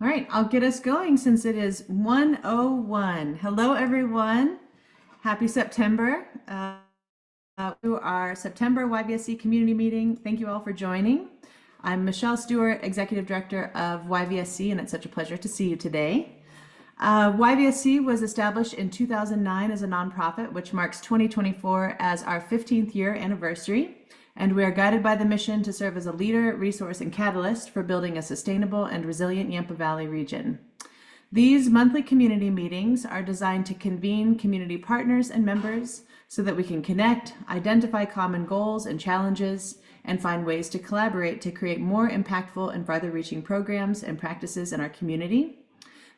All right, I'll get us going since it is 1:01. Hello, everyone. Happy September. To our September YVSC community meeting. Thank you all for joining. I'm Michelle Stewart, Executive Director of YVSC, and it's such a pleasure to see you today. YVSC was established in 2009 as a nonprofit, which marks 2024 as our 15th year anniversary. And we are guided by the mission to serve as a leader, resource, and catalyst for building a sustainable and resilient Yampa Valley region. These monthly community meetings are designed to convene community partners and members so that we can connect, identify common goals and challenges, and find ways to collaborate to create more impactful and farther-reaching programs and practices in our community.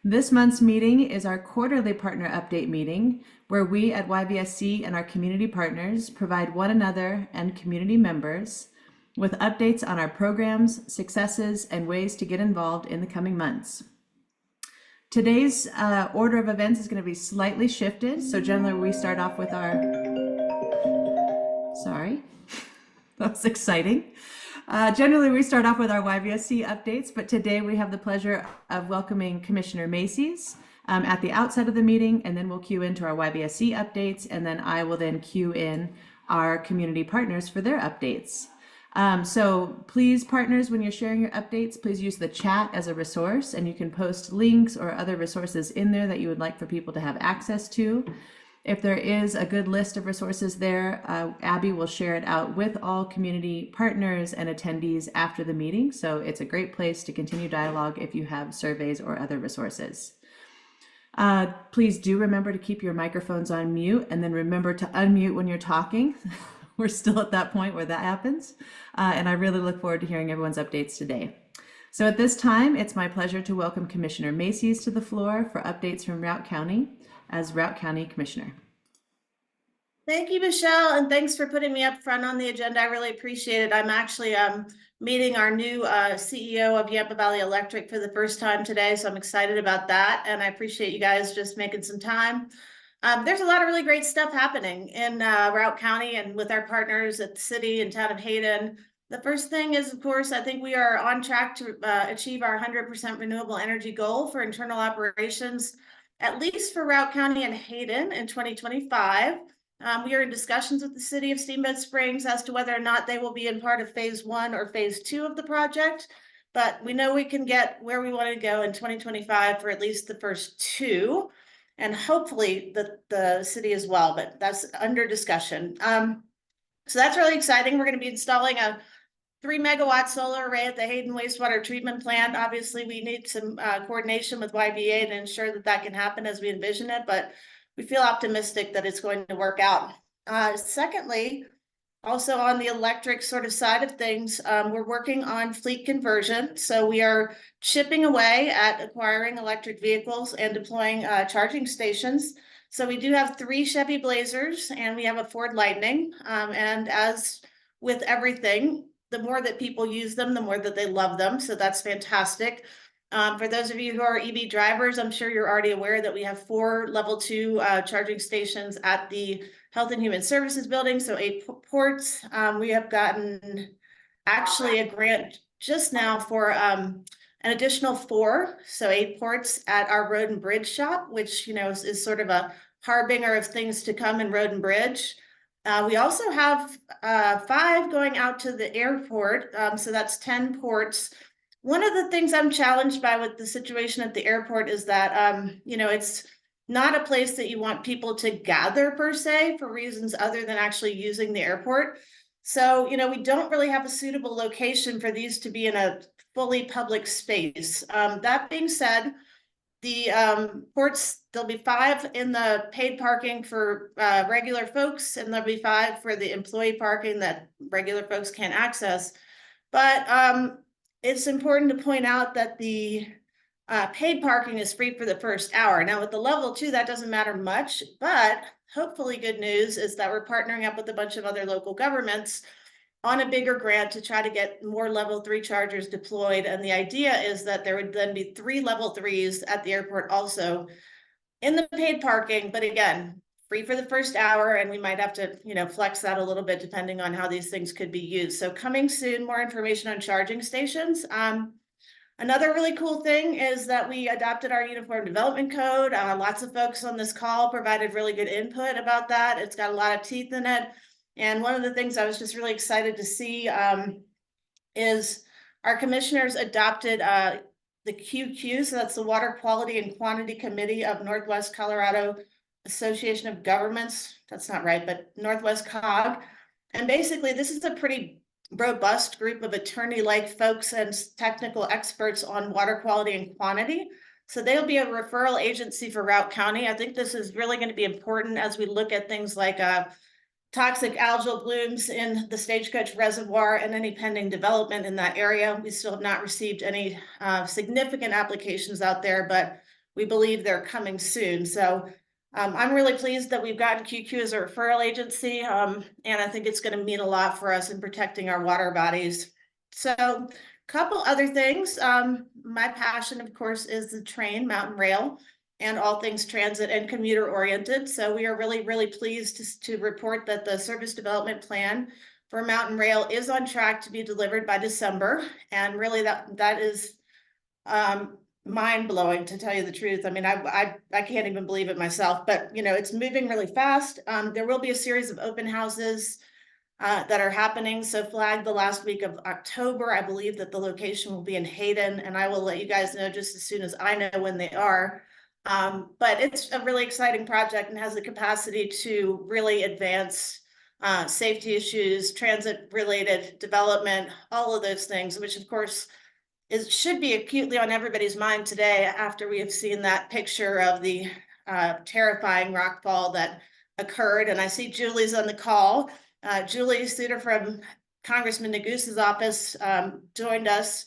This month's meeting is our quarterly partner update meeting, where we at YVSC and our community partners provide one another and community members with updates on our programs, successes, and ways to get involved in the coming months. Today's order of events is going to be slightly shifted. So generally we start off with our, sorry, that was exciting. Generally, we start off with our YVSC updates, but today we have the pleasure of welcoming Commissioner Macy's at the outset of the meeting, and then we'll cue into our YVSC updates, and then I will then cue in our community partners for their updates. So please, partners, when you're sharing your updates, please use the chat as a resource, and you can post links or other resources in there that you would like for people to have access to. If there is a good list of resources there, Abby will share it out with all community partners and attendees after the meeting. So it's a great place to continue dialogue if you have surveys or other resources. Please do remember to keep your microphones on mute, and then remember to unmute when you're talking. We're still at that point where that happens. And I really look forward to hearing everyone's updates today. So at this time, it's my pleasure to welcome Commissioner Macy's to the floor for updates from Routt County as Routt County Commissioner. Thank you, Michelle, and thanks for putting me up front on the agenda. I really appreciate it. I'm actually meeting our new CEO of Yampa Valley Electric for the first time today, so I'm excited about that, and I appreciate you guys just making some time. There's a lot of really great stuff happening in Routt County and with our partners at the city and town of Hayden. The first thing is, of course, I think we are on track to achieve our 100% renewable energy goal for internal operations, at least for Routt County and Hayden in 2025. We are in discussions with the city of Steamboat Springs as to whether or not they will be in part of phase 1 or phase 2 of the project, but we know we can get where we want to go in 2025 for at least the first 2, and hopefully the city as well, but that's under discussion. So that's really exciting. We're going to be installing a 3-megawatt solar array at the Hayden wastewater treatment plant. Obviously, we need some coordination with YBA to ensure that that can happen as we envision it, but we feel optimistic that it's going to work out. Secondly, also on the electric sort of side of things, we're working on fleet conversion. So we are chipping away at acquiring electric vehicles and deploying charging stations. So we do have 3 Chevy Blazers and we have a Ford Lightning. And as with everything, the more that people use them, the more that they love them. So that's fantastic. For those of you who are EV drivers, I'm sure you're already aware that we have 4 level 2 charging stations at the Health and Human Services building, so 8 ports. We have gotten actually a grant just now for an additional 4, so 8 ports at our road and bridge shop, which is sort of a harbinger of things to come in road and bridge. We also have 5 going out to the airport, so that's 10 ports. One of the things I'm challenged by with the situation at the airport is that, it's not a place that you want people to gather per se for reasons other than actually using the airport. So, we don't really have a suitable location for these to be in a fully public space. That being said, the ports, there'll be 5 in the paid parking for regular folks, and there'll be 5 for the employee parking that regular folks can't access. But it's important to point out that the paid parking is free for the first hour. Now with the level 2, that doesn't matter much, but hopefully good news is that we're partnering up with a bunch of other local governments on a bigger grant to try to get more level 3 chargers deployed. And the idea is that there would then be 3 level 3s at the airport also in the paid parking, but again, free for the first hour, and we might have to, flex that a little bit depending on how these things could be used. So coming soon, more information on charging stations. Another really cool thing is that we adopted our Uniform Development Code. Lots of folks on this call provided really good input about that. It's got a lot of teeth in it. And one of the things I was just really excited to see is our commissioners adopted the QQ, so that's the Water Quality and Quantity Committee of Northwest Colorado Association of Governments. That's not right, but Northwest COG. And basically, this is a pretty robust group of attorney-like folks and technical experts on water quality and quantity. So they'll be a referral agency for Routt County. I think this is really going to be important as we look at things like toxic algal blooms in the Stagecoach Reservoir and any pending development in that area. We still have not received any significant applications out there, but we believe they're coming soon. So I'm really pleased that we've gotten QQ as a referral agency, and I think it's going to mean a lot for us in protecting our water bodies. So a couple other things. My passion, of course, is the train, mountain rail, and all things transit and commuter oriented. So we are really, really pleased to report that the service development plan for mountain rail is on track to be delivered by December. And really that is mind-blowing, to tell you the truth. I mean, I can't even believe it myself, but you know, it's moving really fast. There will be a series of open houses that are happening. So flagged the last week of October. I believe that the location will be in Hayden, and I will let you guys know just as soon as I know when they are. But it's a really exciting project and has the capacity to really advance safety issues, transit related development, all of those things, which of course should be acutely on everybody's mind today after we have seen that picture of the terrifying rockfall that occurred. And I see Julie's on the call. Julie Suter from Congressman Negus's office joined us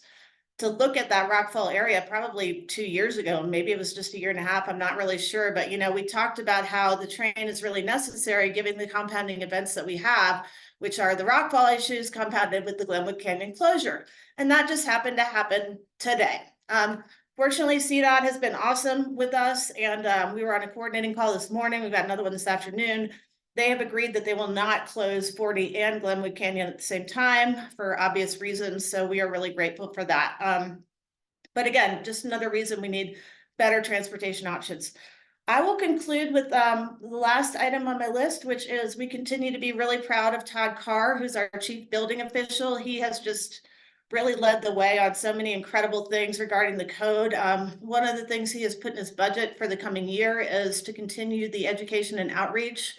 to look at that rockfall area probably 2 years ago. Maybe it was just a year and a half. I'm not really sure. But, you know, we talked about how the train is really necessary given the compounding events that we have, which are the rockfall issues compounded with the Glenwood Canyon closure. And that just happened to happen today. Fortunately, CDOT has been awesome with us, and we were on a coordinating call this morning. We've got another one this afternoon. They have agreed that they will not close 40 and Glenwood Canyon at the same time for obvious reasons. So we are really grateful for that. But again, just another reason we need better transportation options. I will conclude with the last item on my list, which is we continue to be really proud of Todd Carr, who's our chief building official. He has just really led the way on so many incredible things regarding the code. One of the things he has put in his budget for the coming year is to continue the education and outreach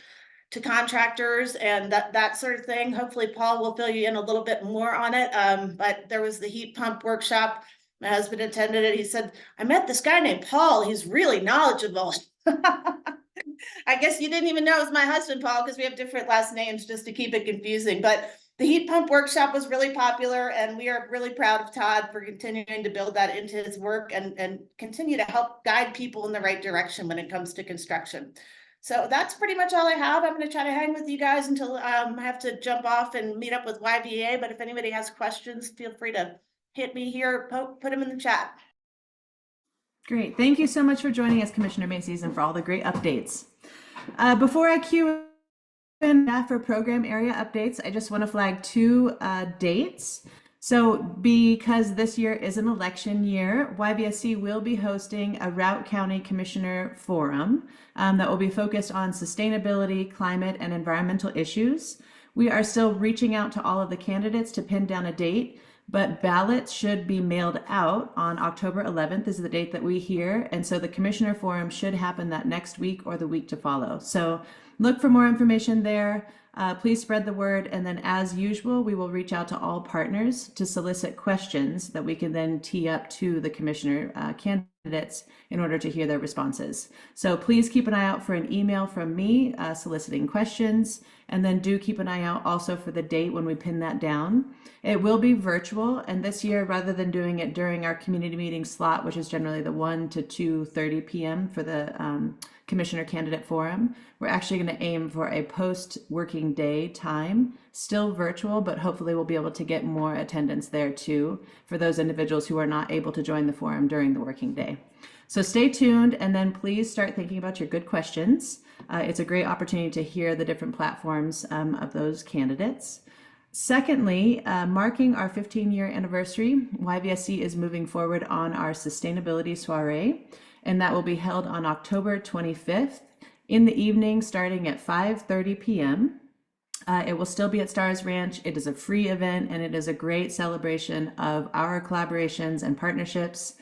to contractors and that sort of thing. Hopefully Paul will fill you in a little bit more on it. But there was the heat pump workshop. My husband attended it. He said, I met this guy named Paul. He's really knowledgeable. I guess you didn't even know it was my husband, Paul, because we have different last names just to keep it confusing. But the heat pump workshop was really popular, and we are really proud of Todd for continuing to build that into his work and continue to help guide people in the right direction when it comes to construction. So that's pretty much all I have. I'm going to try to hang with you guys until I have to jump off and meet up with YVA. But if anybody has questions, feel free to hit me here, put them in the chat. Great. Thank you so much for joining us, Commissioner Macy's, and for all the great updates. Before I cue in for program area updates, I just want to flag two dates. So because this year is an election year, YVSC will be hosting a Routt County Commissioner Forum that will be focused on sustainability, climate, and environmental issues. We are still reaching out to all of the candidates to pin down a date, but ballots should be mailed out on October 11th is the date that we hear. And so the Commissioner Forum should happen that next week or the week to follow. So look for more information there. Please spread the word. And then as usual, we will reach out to all partners to solicit questions that we can then tee up to the commissioner candidates in order to hear their responses. So please keep an eye out for an email from me soliciting questions. And then do keep an eye out also for the date when we pin that down. It will be virtual. And this year, rather than doing it during our community meeting slot, which is generally the 1 to 2:30 p.m. for the Commissioner Candidate Forum, we're actually going to aim for a post-working day time, still virtual, but hopefully we'll be able to get more attendance there too for those individuals who are not able to join the forum during the working day. So stay tuned, and then please start thinking about your good questions. It's a great opportunity to hear the different platforms of those candidates. Secondly, marking our 15-year anniversary, YVSC is moving forward on our sustainability soiree, and that will be held on October 25th in the evening, starting at 5:30 p.m. It will still be at Stars Ranch. It is a free event, and it is a great celebration of our collaborations and partnerships.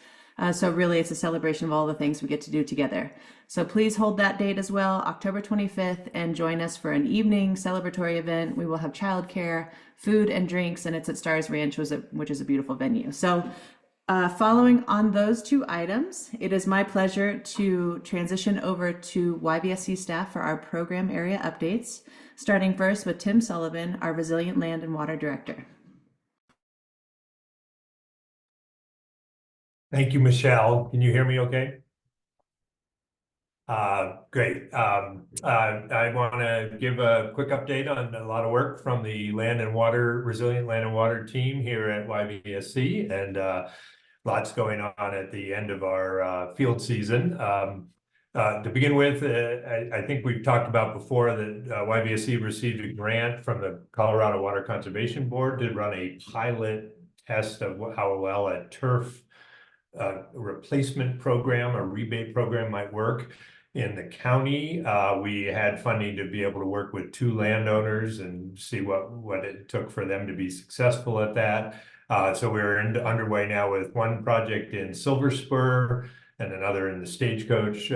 So really, it's a celebration of all the things we get to do together. So please hold that date as well, October 25th, and join us for an evening celebratory event. We will have childcare, food, and drinks, and it's at Stars Ranch, which is a beautiful venue. So following on those two items, it is my pleasure to transition over to YVSC staff for our program area updates, starting first with Tim Sullivan, our Resilient Land and Water Director. Thank you, Michelle. Can you hear me okay? Great. I want to give a quick update on a lot of work from the Resilient Land and Water team here at YVSC, and lots going on at the end of our field season. To begin with, I think we've talked about before that YVSC received a grant from the Colorado Water Conservation Board to run a pilot test of how well a turf replacement program, a rebate program might work in the county. We had funding to be able to work with 2 landowners and see what it took for them to be successful at that. So we're underway now with one project in Silver Spur and another in the Stagecoach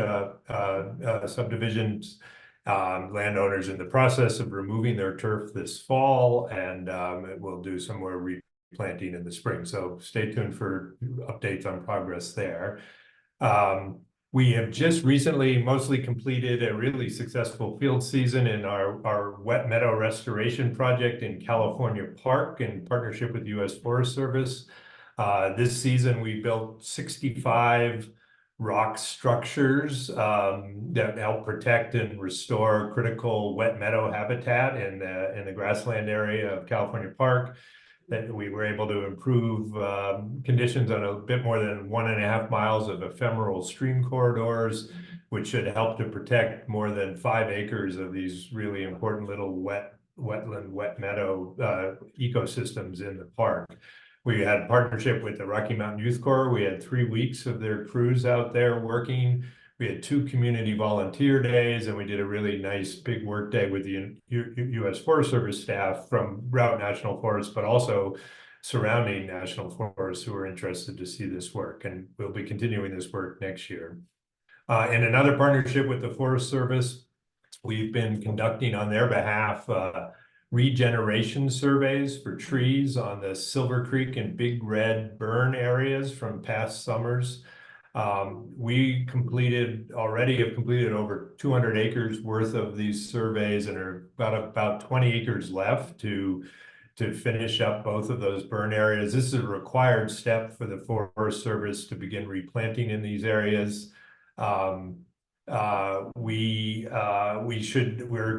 subdivisions. Landowners in the process of removing their turf this fall, and we'll do some more replanting in the spring. So stay tuned for updates on progress there. We have just recently mostly completed a really successful field season in our wet meadow restoration project in California Park in partnership with U.S. Forest Service. This season we built 65 rock structures that help protect and restore critical wet meadow habitat in the grassland area of California Park. That we were able to improve conditions on a bit more than 1.5 miles of ephemeral stream corridors, which should help to protect more than 5 acres of these really important little wet meadow ecosystems in the park. We had partnership with the Rocky Mountain Youth Corps. We had 3 weeks of their crews out there working. We had 2 community volunteer days, and we did a really nice big work day with the U.S. Forest Service staff from Route National Forest, but also surrounding national forests who are interested to see this work. And we'll be continuing this work next year. In another partnership with the Forest Service, we've been conducting on their behalf regeneration surveys for trees on the Silver Creek and Big Red burn areas from past summers. We already have completed over 200 acres worth of these surveys, and are about 20 acres left to finish up both of those burn areas. This is a required step for the Forest Service to begin replanting in these areas. We're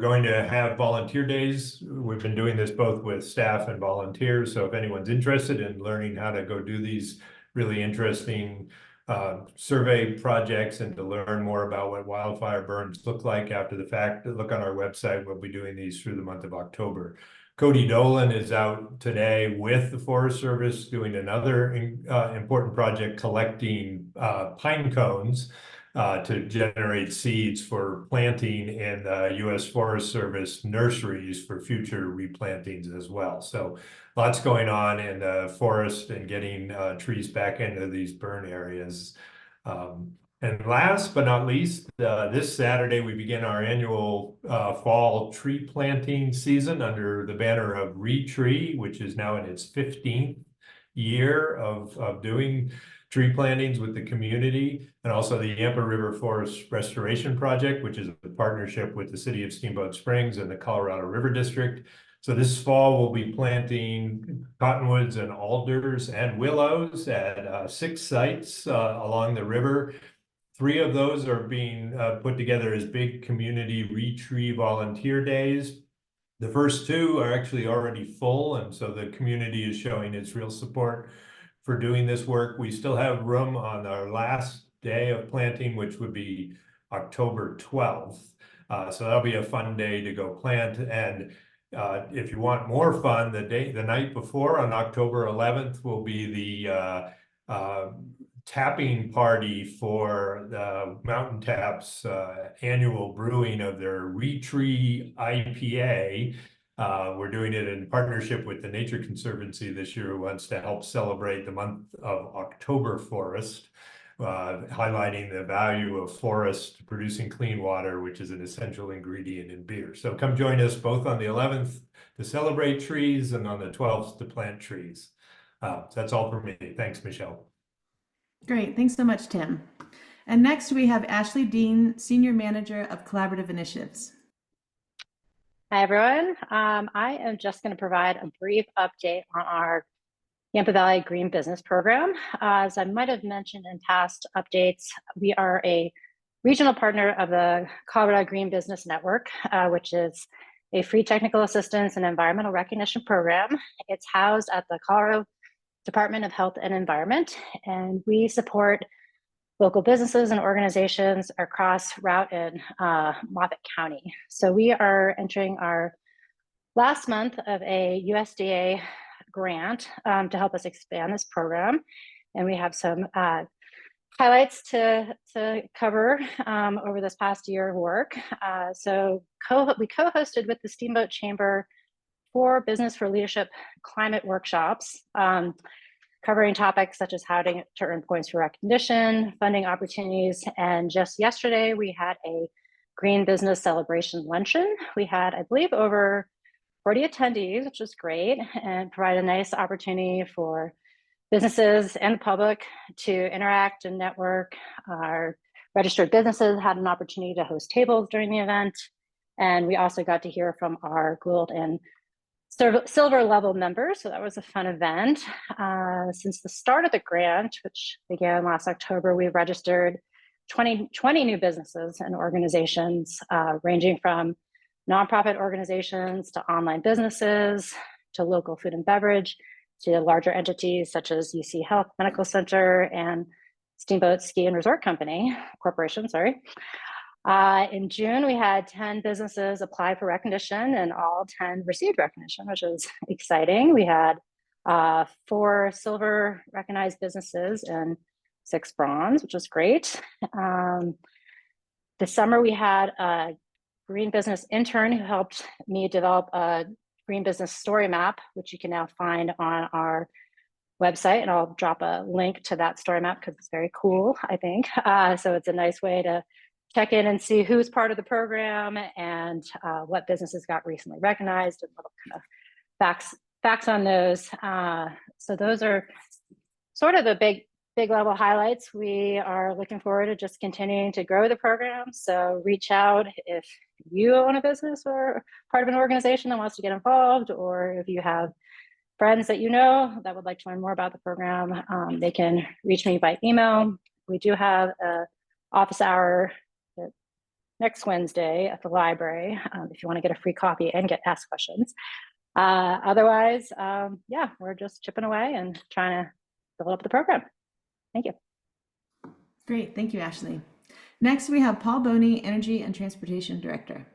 going to have volunteer days. We've been doing this both with staff and volunteers. So if anyone's interested in learning how to go do these really interesting survey projects and to learn more about what wildfire burns look like after the fact, look on our website. We'll be doing these through the month of October. Cody Dolan is out today with the Forest Service doing another important project, collecting pine cones to generate seeds for planting in the U.S. Forest Service nurseries for future replantings as well. So lots going on in the forest and getting trees back into these burn areas. And last but not least, this Saturday we begin our annual fall tree planting season under the banner of ReTree, which is now in its 15th year of doing tree plantings with the community, and also the Yampa River Forest Restoration Project, which is a partnership with the City of Steamboat Springs and the Colorado River District. So this fall we'll be planting cottonwoods and alders and willows at 6 sites along the river. 3 of those are being put together as big community ReTree volunteer days. The first 2 are actually already full, and so the community is showing its real support for doing this work. We still have room on our last day of planting, which would be October 12th. So that'll be a fun day to go plant. And If you want more fun, the night before on October 11th will be the tapping party for the Mountain Tap's annual brewing of their Retree IPA. We're doing it in partnership with the Nature Conservancy this year, who wants to help celebrate the month of October forest, highlighting the value of forest producing clean water, which is an essential ingredient in beer. So come join us both on the 11th to celebrate trees and on the 12th to plant trees. That's all for me. Thanks, Michelle. Great. Thanks so much, Tim. And next we have Ashley Dean, Senior Manager of Collaborative Initiatives. Hi, everyone. I am just going to provide a brief update on our Yampa Valley Green Business Program. As I might have mentioned in past updates, we are a regional partner of the Colorado Green Business Network, which is a free technical assistance and environmental recognition program. It's housed at the Colorado Department of Health and Environment, and we support local businesses and organizations across Routt and Moffat County. So we are entering our last month of a USDA grant to help us expand this program. And we have some highlights to cover over this past year of work. So we co-hosted with the Steamboat Chamber 4 Business for Leadership climate workshops, covering topics such as how to earn points for recognition, funding opportunities. And just yesterday, we had a Green Business Celebration Luncheon. We had, I believe, over 40 attendees, which was great, and provide a nice opportunity for businesses and the public to interact and network. Our registered businesses had an opportunity to host tables during the event. And we also got to hear from our gold and silver level members. So that was a fun event. Since the start of the grant, which began last October, we've registered 20 new businesses and organizations, ranging from nonprofit organizations to online businesses, to local food and beverage, to larger entities such as UC Health Medical Center and Steamboat Ski and Resort Corporation, sorry. In June, we had 10 businesses apply for recognition and all 10 received recognition, which is exciting. We had 4 silver recognized businesses and 6 bronze, which was great. This summer, we had a green business intern who helped me develop a green business story map, which you can now find on our website. And I'll drop a link to that story map because it's very cool, I think. So it's a nice way to check in and see who's part of the program and what businesses got recently recognized and little kind of facts on those. So those are sort of the big level highlights. We are looking forward to just continuing to grow the program. So reach out if you own a business or part of an organization that wants to get involved, or if you have friends that you know that would like to learn more about the program, they can reach me by email. We do have an office hour next Wednesday at the library if you want to get a free copy and get asked questions. Otherwise, yeah, we're just chipping away and trying to develop the program. Thank you. Great. Thank you, Ashley. Next, we have Paul Boney, Energy and Transportation Director.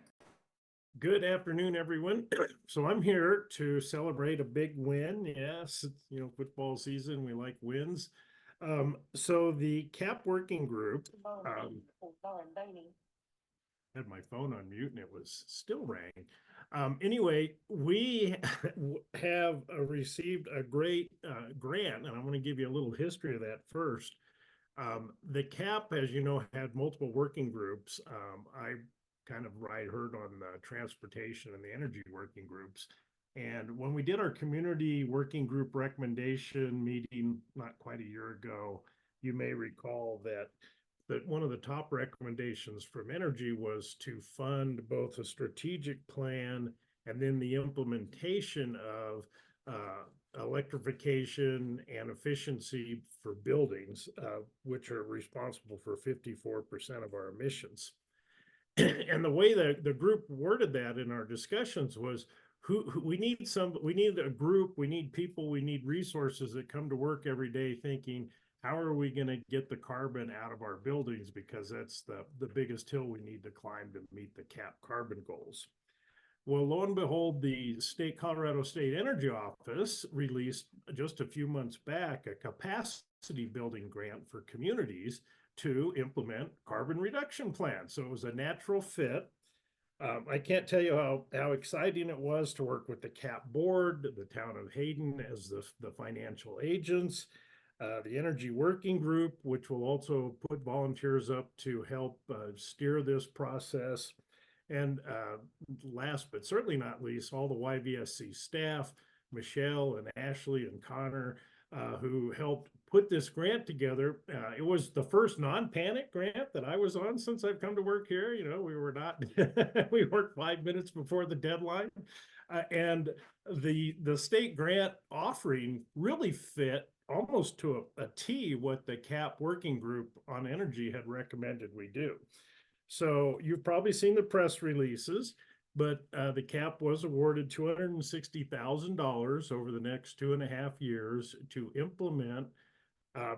Good afternoon, everyone. So I'm here to celebrate a big win. Yes, it's, football season. We like wins. So the CAP working group, had my phone on mute and it was still rang. Anyway, we have received a great grant, and I want to give you a little history of that first. The CAP, as you know, had multiple working groups. I kind of heard on the transportation and the energy working groups. And when we did our community working group recommendation meeting not quite a year ago, you may recall that one of the top recommendations from energy was to fund both a strategic plan and then the implementation of electrification and efficiency for buildings, which are responsible for 54% of our emissions. And the way that the group worded that in our discussions was, we need a group, we need people, we need resources that come to work every day thinking, how are we going to get the carbon out of our buildings? Because that's the biggest hill we need to climb to meet the CAP carbon goals. Well, lo and behold, the Colorado State Energy Office released just a few months back a capacity building grant for communities to implement carbon reduction plans. So it was a natural fit. I can't tell you how exciting it was to work with the CAP board, the town of Hayden as the financial agents, the energy working group, which will also put volunteers up to help steer this process. And last but certainly not least, all the YVSC staff, Michelle and Ashley and Connor, who helped put this grant together. It was the first non-panic grant that I was on since I've come to work here. You know, we were not, we worked 5 minutes before the deadline. And the state grant offering really fit almost to a T what the CAP working group on energy had recommended we do. So you've probably seen the press releases, but the CAP was awarded $260,000 over the next 2.5 years to implement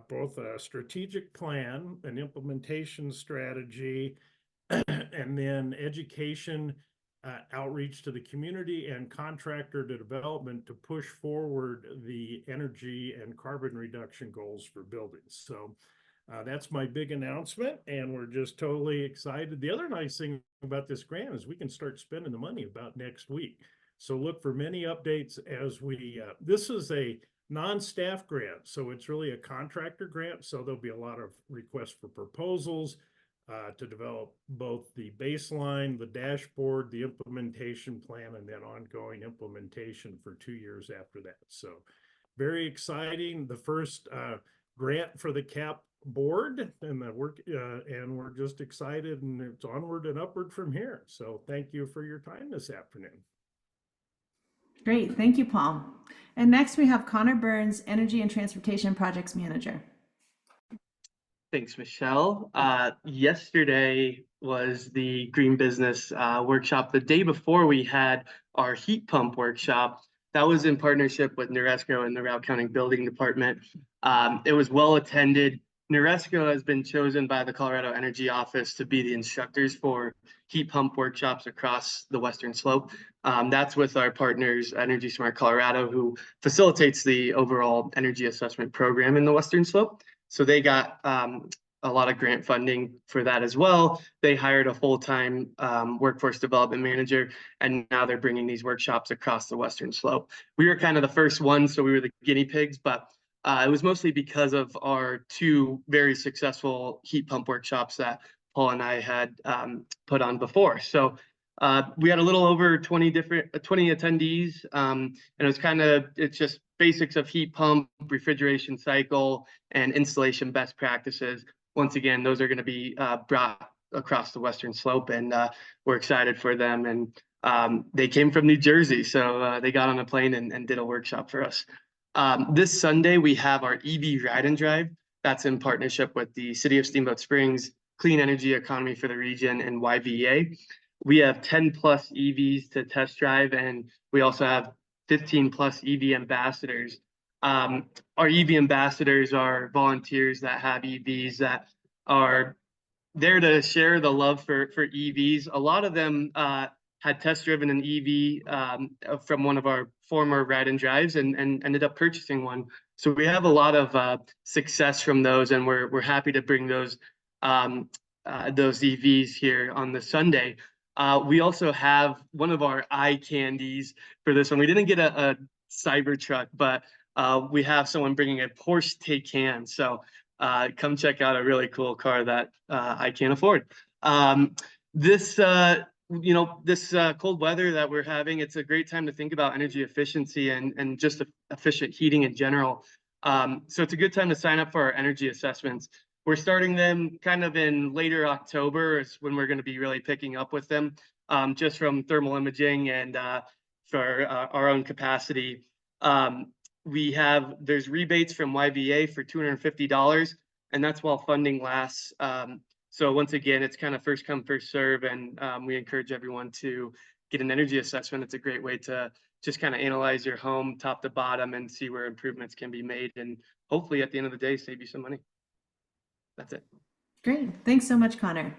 both a strategic plan, an implementation strategy, and then education, outreach to the community and contractor to development to push forward the energy and carbon reduction goals for buildings. So that's my big announcement, and we're just totally excited. The other nice thing about this grant is we can start spending the money about next week. So look for many updates as we, this is a non-staff grant, so it's really a contractor grant. So there'll be a lot of requests for proposals to develop both the baseline, the dashboard, the implementation plan, and then ongoing implementation for 2 years after that. So very exciting. The first grant for the CAP board and the work, and we're just excited, and it's onward and upward from here. So thank you for your time this afternoon. Great, thank you, Paul. And next we have Connor Burns, Energy and Transportation Projects Manager. Thanks, Michelle. Yesterday was the Green Business workshop. The day before we had our heat pump workshop. That was in partnership with NORESCO and the Routt County Building Department. It was well attended. NORESCO has been chosen by the Colorado Energy Office to be the instructors for heat pump workshops across the Western Slope. That's with our partners, Energy Smart Colorado, who facilitates the overall energy assessment program in the Western Slope. So they got a lot of grant funding for that as well. They hired a full-time workforce development manager, and now they're bringing these workshops across the Western Slope. We were kind of the first ones, so we were the guinea pigs, but it was mostly because of our 2 very successful heat pump workshops that Paul and I had put on before. So we had a little over 20 attendees, and it's just basics of heat pump, refrigeration cycle, and installation best practices. Once again, those are going to be brought across the Western Slope, and we're excited for them. And they came from New Jersey, so they got on a plane and did a workshop for us. This Sunday, we have our EV Ride and Drive. That's in partnership with the City of Steamboat Springs, Clean Energy Economy for the Region, and YVA. We have 10 plus EVs to test drive, and we also have 15 plus EV ambassadors. Our EV ambassadors are volunteers that have EVs that are there to share the love for EVs. A lot of them had test driven an EV from one of our former ride and drives and ended up purchasing one. So we have a lot of success from those, and we're happy to bring those EVs here on the Sunday. We also have one of our eye candies for this one. We didn't get a Cybertruck, but we have someone bringing a Porsche Taycan. So come check out a really cool car that I can't afford. This cold weather that we're having, it's a great time to think about energy efficiency and just efficient heating in general. So it's a good time to sign up for our energy assessments. We're starting them kind of in later October is when we're going to be really picking up with them, just from thermal imaging and for our own capacity. There's rebates from YVA for $250, and that's while funding lasts. So once again, it's kind of first come, first serve, and we encourage everyone to get an energy assessment. It's a great way to just kind of analyze your home top to bottom and see where improvements can be made, and hopefully at the end of the day, save you some money. That's it. Great. Thanks so much, Connor.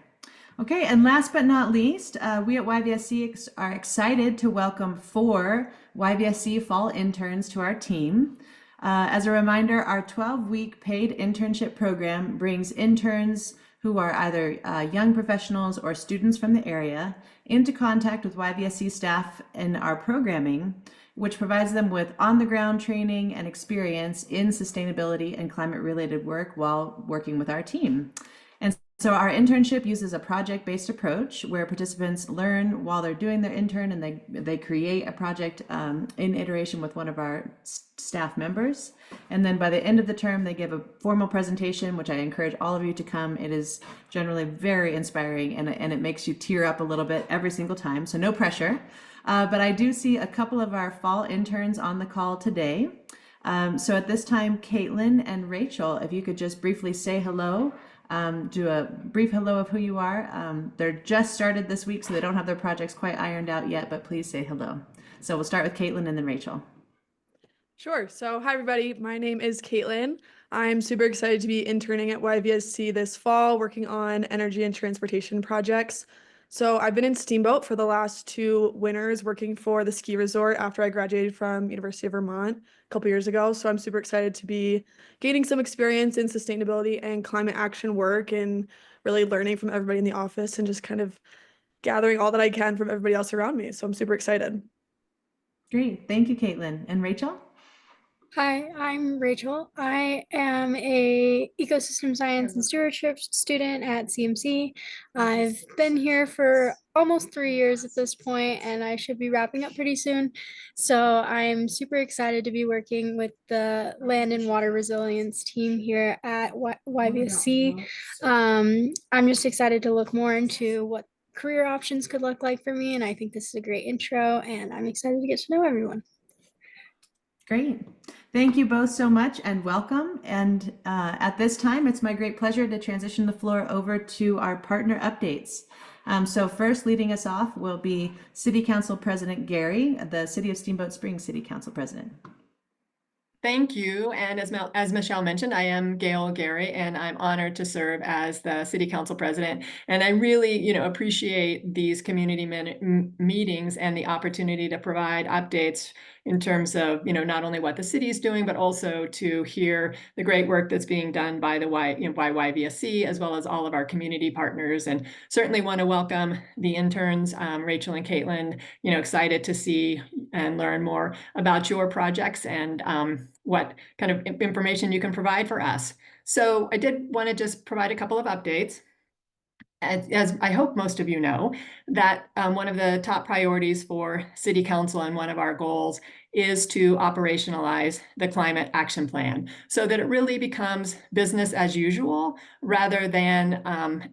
Okay, and last but not least, we at YVSC are excited to welcome 4 YVSC fall interns to our team. As a reminder, our 12-week paid internship program brings interns who are either young professionals or students from the area into contact with YVSC staff in our programming, which provides them with on-the-ground training and experience in sustainability and climate-related work while working with our team. And so our internship uses a project-based approach where participants learn while they're doing their intern, and they create a project in iteration with one of our staff members. And then by the end of the term, they give a formal presentation, which I encourage all of you to come. It is generally very inspiring, and it makes you tear up a little bit every single time, so no pressure. But I do see a couple of our fall interns on the call today. So at this time, Caitlin and Rachel, if you could just briefly say hello. Do a brief hello of who you are. They're just started this week, so they don't have their projects quite ironed out yet, but please say hello. So we'll start with Caitlin and then Rachel. Sure. So hi, everybody. My name is Caitlin. I'm super excited to be interning at YVSC this fall, working on energy and transportation projects. So I've been in Steamboat for the last 2 winters, working for the ski resort after I graduated from University of Vermont a couple years ago. So I'm super excited to be gaining some experience in sustainability and climate action work, and really learning from everybody in the office and just kind of gathering all that I can from everybody else around me. So I'm super excited. Great. Thank you, Caitlin. And Rachel? Hi, I'm Rachel. I am a ecosystem science and stewardship student at CMC. I've been here for almost 3 years at this point, and I should be wrapping up pretty soon. So I'm super excited to be working with the land and water resilience team here at YVSC. I'm just excited to look more into what career options could look like for me, and I think this is a great intro, and I'm excited to get to know everyone. Great. Thank you both so much and welcome. And at this time, it's my great pleasure to transition the floor over to our partner updates. So first, leading us off will be City Council President Gary, the City of Steamboat Springs City Council President. Thank you. And as Michelle mentioned, I am Gail Gary, and I'm honored to serve as the City Council President. And I really, appreciate these community meetings and the opportunity to provide updates in terms of, not only what the city is doing, but also to hear the great work that's being done by the by YVSC, as well as all of our community partners. And certainly want to welcome the interns, Rachel and Caitlin, excited to see and learn more about your projects and what kind of information you can provide for us. So I did want to just provide a couple of updates. As I hope most of you know, that one of the top priorities for City Council and one of our goals is to operationalize the climate action plan so that it really becomes business as usual rather than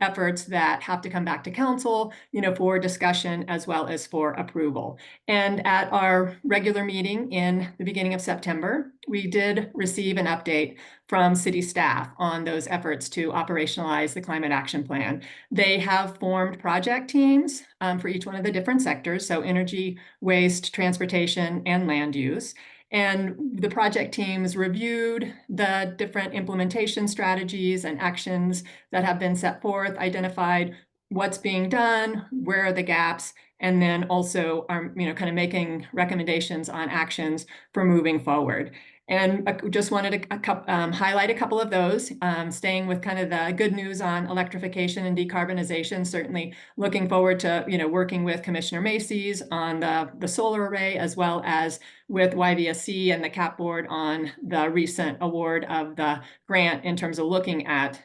efforts that have to come back to council, for discussion as well as for approval. And at our regular meeting in the beginning of September, we did receive an update from city staff on those efforts to operationalize the climate action plan. They have formed project teams for each one of the different sectors, so energy, waste, transportation, and land use. And the project teams reviewed the different implementation strategies and actions that have been set forth, identified what's being done, where are the gaps, and then also are kind of making recommendations on actions for moving forward. And I just wanted to highlight a couple of those, staying with kind of the good news on electrification and decarbonization. Certainly looking forward to working with Commissioner Macy's on the solar array, as well as with YVSC and the CAP board on the recent award of the grant in terms of looking at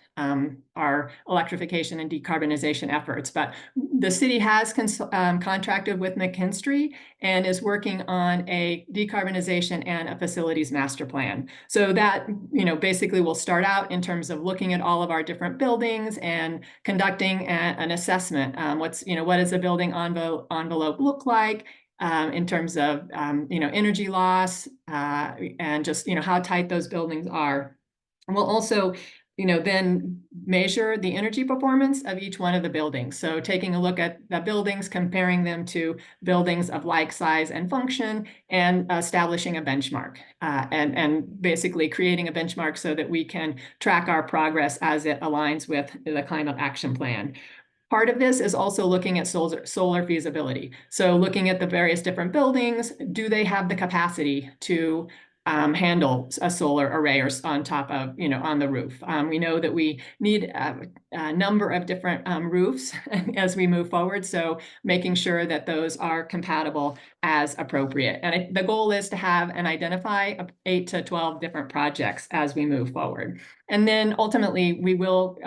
our electrification and decarbonization efforts. But the city has contracted with McKinstry and is working on a decarbonization and a facilities master plan. So that, basically will start out in terms of looking at all of our different buildings and conducting an assessment. What does a building envelope look like? In terms of, energy loss and just, how tight those buildings are. And we'll also, then measure the energy performance of each one of the buildings. So taking a look at the buildings, comparing them to buildings of like size and function, and establishing a benchmark and basically creating a benchmark so that we can track our progress as it aligns with the climate action plan. Part of this is also looking at solar feasibility. So looking at the various different buildings, do they have the capacity to handle a solar array or on top of, on the roof? We know that we need a number of different roofs as we move forward. So making sure that those are compatible as appropriate. And the goal is to have and identify 8 to 12 different projects as we move forward. And then ultimately we will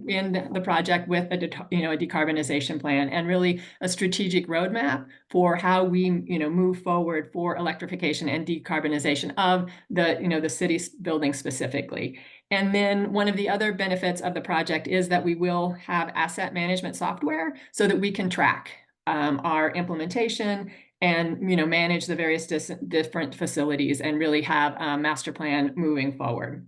end the project with a decarbonization plan and really a strategic roadmap for how we move forward for electrification and decarbonization of the city's buildings specifically. And then one of the other benefits of the project is that we will have asset management software so that we can track our implementation and manage the various different facilities and really have a master plan moving forward.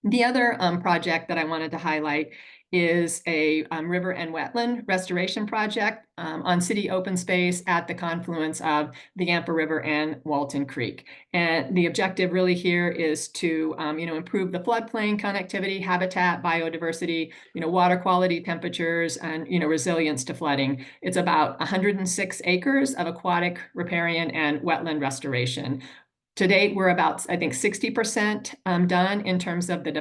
The other project that I wanted to highlight is a river and wetland restoration project on city open space at the confluence of the Yampa River and Walton Creek. And the objective really here is to improve the floodplain connectivity, habitat, biodiversity, water quality, temperatures, and resilience to flooding. It's about 106 acres of aquatic riparian and wetland restoration. To date, we're about, I think, 60% done in terms of the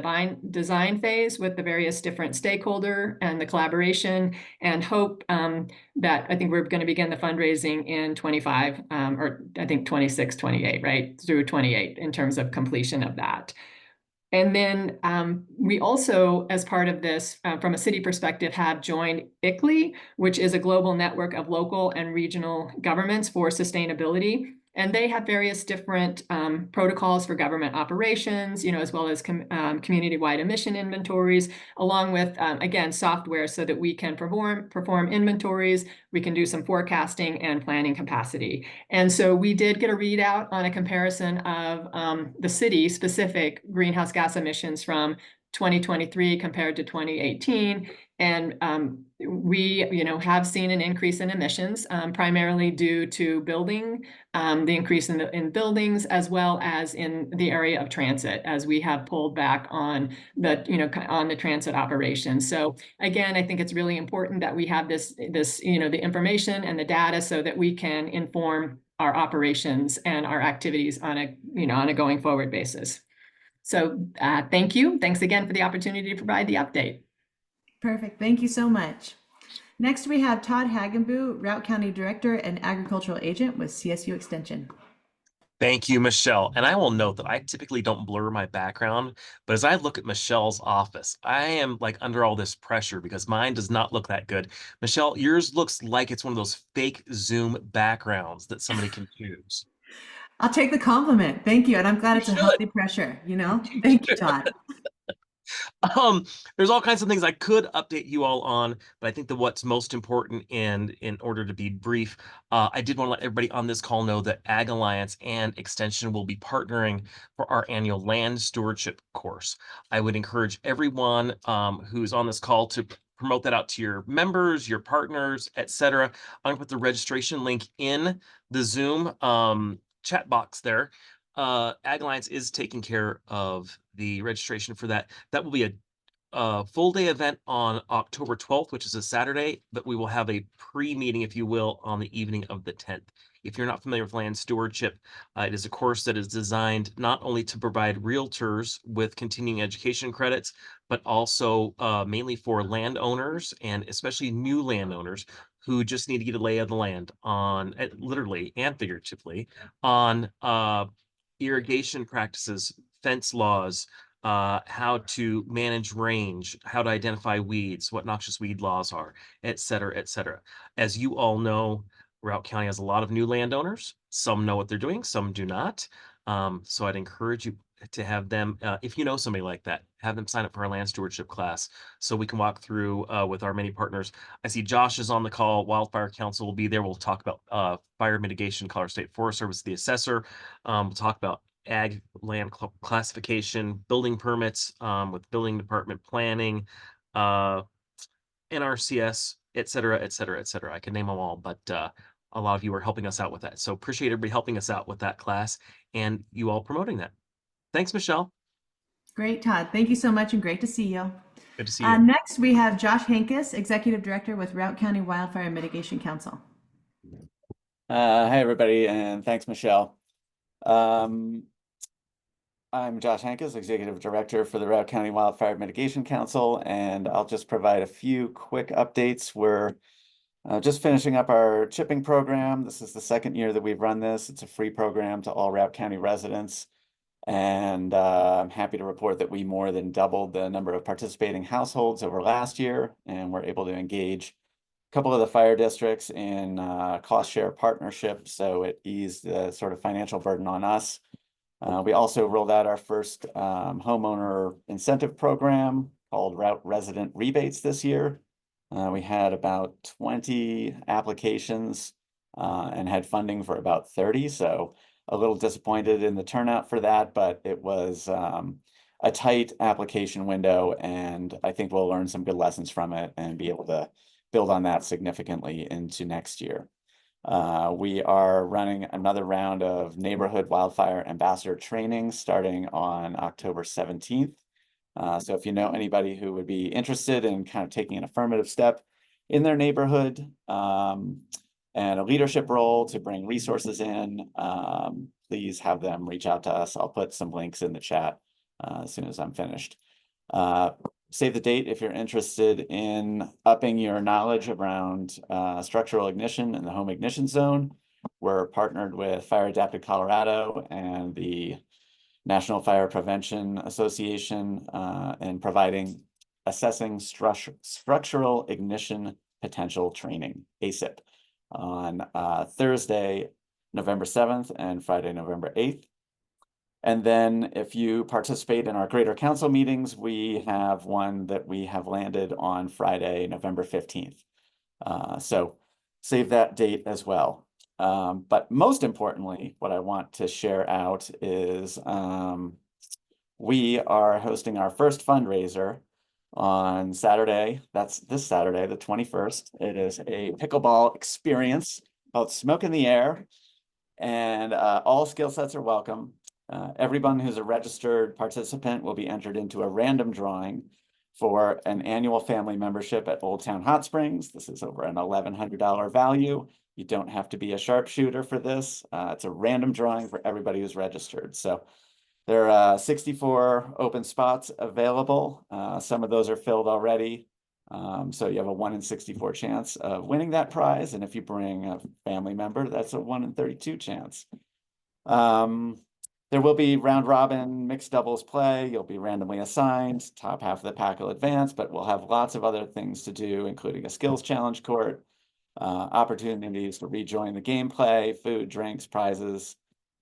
design phase with the various different stakeholder and the collaboration, and hope that I think we're going to begin the fundraising in 25 or I think 26, 28, right? Through 28 in terms of completion of that. And then we also, as part of this, from a city perspective, have joined ICLEI, which is a global network of local and regional governments for sustainability. And they have various different protocols for government operations, as well as community-wide emission inventories, along with, again, software so that we can perform inventories, we can do some forecasting and planning capacity. And so we did get a readout on a comparison of the city-specific greenhouse gas emissions from 2023 compared to 2018. And we, have seen an increase in emissions, primarily due to the increase in buildings, as well as in the area of transit, as we have pulled back on the transit operations. So again, I think it's really important that we have this, the information and the data so that we can inform our operations and our activities on a going forward basis. So thank you. Thanks again for the opportunity to provide the update. Perfect. Thank you so much. Next, we have Todd Hagenbu, Routt County Director and Agricultural Agent with CSU Extension. Thank you, Michelle. And I will note that I typically don't blur my background, but as I look at Michelle's office, I am like under all this pressure because mine does not look that good. Michelle, yours looks like it's one of those fake Zoom backgrounds that somebody can choose. I'll take the compliment. Thank you. And I'm glad it's a healthy pressure, Thank you, Todd. There's all kinds of things I could update you all on, but I think that what's most important, and in order to be brief, I did want to let everybody on this call know that Ag Alliance and Extension will be partnering for our annual land stewardship course. I would encourage everyone who's on this call to promote that out to your members, your partners, etc. I'm going to put the registration link in the Zoom chat box there. Ag Alliance is taking care of the registration for that. That will be a full day event on October 12th, which is a Saturday, but we will have a pre-meeting, if you will, on the evening of the 10th. If you're not familiar with land stewardship, it is a course that is designed not only to provide realtors with continuing education credits, but also mainly for landowners, and especially new landowners who just need to get a lay of the land on, literally and figuratively, on irrigation practices, fence laws, how to manage range, how to identify weeds, what noxious weed laws are, et cetera, et cetera. As you all know, Routt County has a lot of new landowners. Some know what they're doing, some do not. So I'd encourage you to have them, if you know somebody like that, have them sign up for our land stewardship class so we can walk through with our many partners. I see Josh is on the call. Wildfire Council will be there. We'll talk about fire mitigation, Colorado State Forest Service, the assessor. We'll talk about ag land classification, building permits with building department planning, NRCS, et cetera, et cetera, et cetera. I can name them all, but a lot of you are helping us out with that. So appreciate everybody helping us out with that class and you all promoting that. Thanks, Michelle. Great, Todd. Thank you so much and great to see you. Good to see you. Next, we have Josh Hankus, Executive Director with Routt County Wildfire Mitigation Council. Hi, everybody, and thanks, Michelle. I'm Josh Hankus, Executive Director for the Routt County Wildfire Mitigation Council, and I'll just provide a few quick updates. We're just finishing up our chipping program. This is the second year that we've run this. It's a free program to all Routt County residents. And I'm happy to report that we more than doubled the number of participating households over last year, and we're able to engage a couple of the fire districts in cost share partnership, so it eased the sort of financial burden on us. We also rolled out our first homeowner incentive program called Routt Resident Rebates this year. We had about 20 applications and had funding for about 30, so a little disappointed in the turnout for that, but it was a tight application window, and I think we'll learn some good lessons from it and be able to build on that significantly into next year. We are running another round of neighborhood wildfire ambassador training starting on October 17th. So if you know anybody who would be interested in kind of taking an affirmative step in their neighborhood, and a leadership role to bring resources in, please have them reach out to us. I'll put some links in the chat as soon as I'm finished. Save the date if you're interested in upping your knowledge around structural ignition in the home ignition zone. We're partnered with Fire Adapted Colorado and the National Fire Prevention Association in providing assessing structural ignition potential training, ASIP, on Thursday, November 7th and Friday, November 8th. And then if you participate in our Greater Council meetings, we have one that we have landed on Friday, November 15th. So save that date as well. But most importantly, what I want to share out is we are hosting our first fundraiser on Saturday. That's this Saturday, the 21st. It is a pickleball experience called Smoke in the Air, and all skill sets are welcome. Everyone who's a registered participant will be entered into a random drawing for an annual family membership at Old Town Hot Springs. This is over an $1,100 value. You don't have to be a sharpshooter for this. It's a random drawing for everybody who's registered. So there are 64 open spots available. Some of those are filled already. So you have a 1 in 64 chance of winning that prize. And if you bring a family member, that's a 1 in 32 chance. There will be round robin mixed doubles play. You'll be randomly assigned. Top half of the pack will advance, but we'll have lots of other things to do, including a skills challenge court, opportunities to rejoin the gameplay, food, drinks, prizes,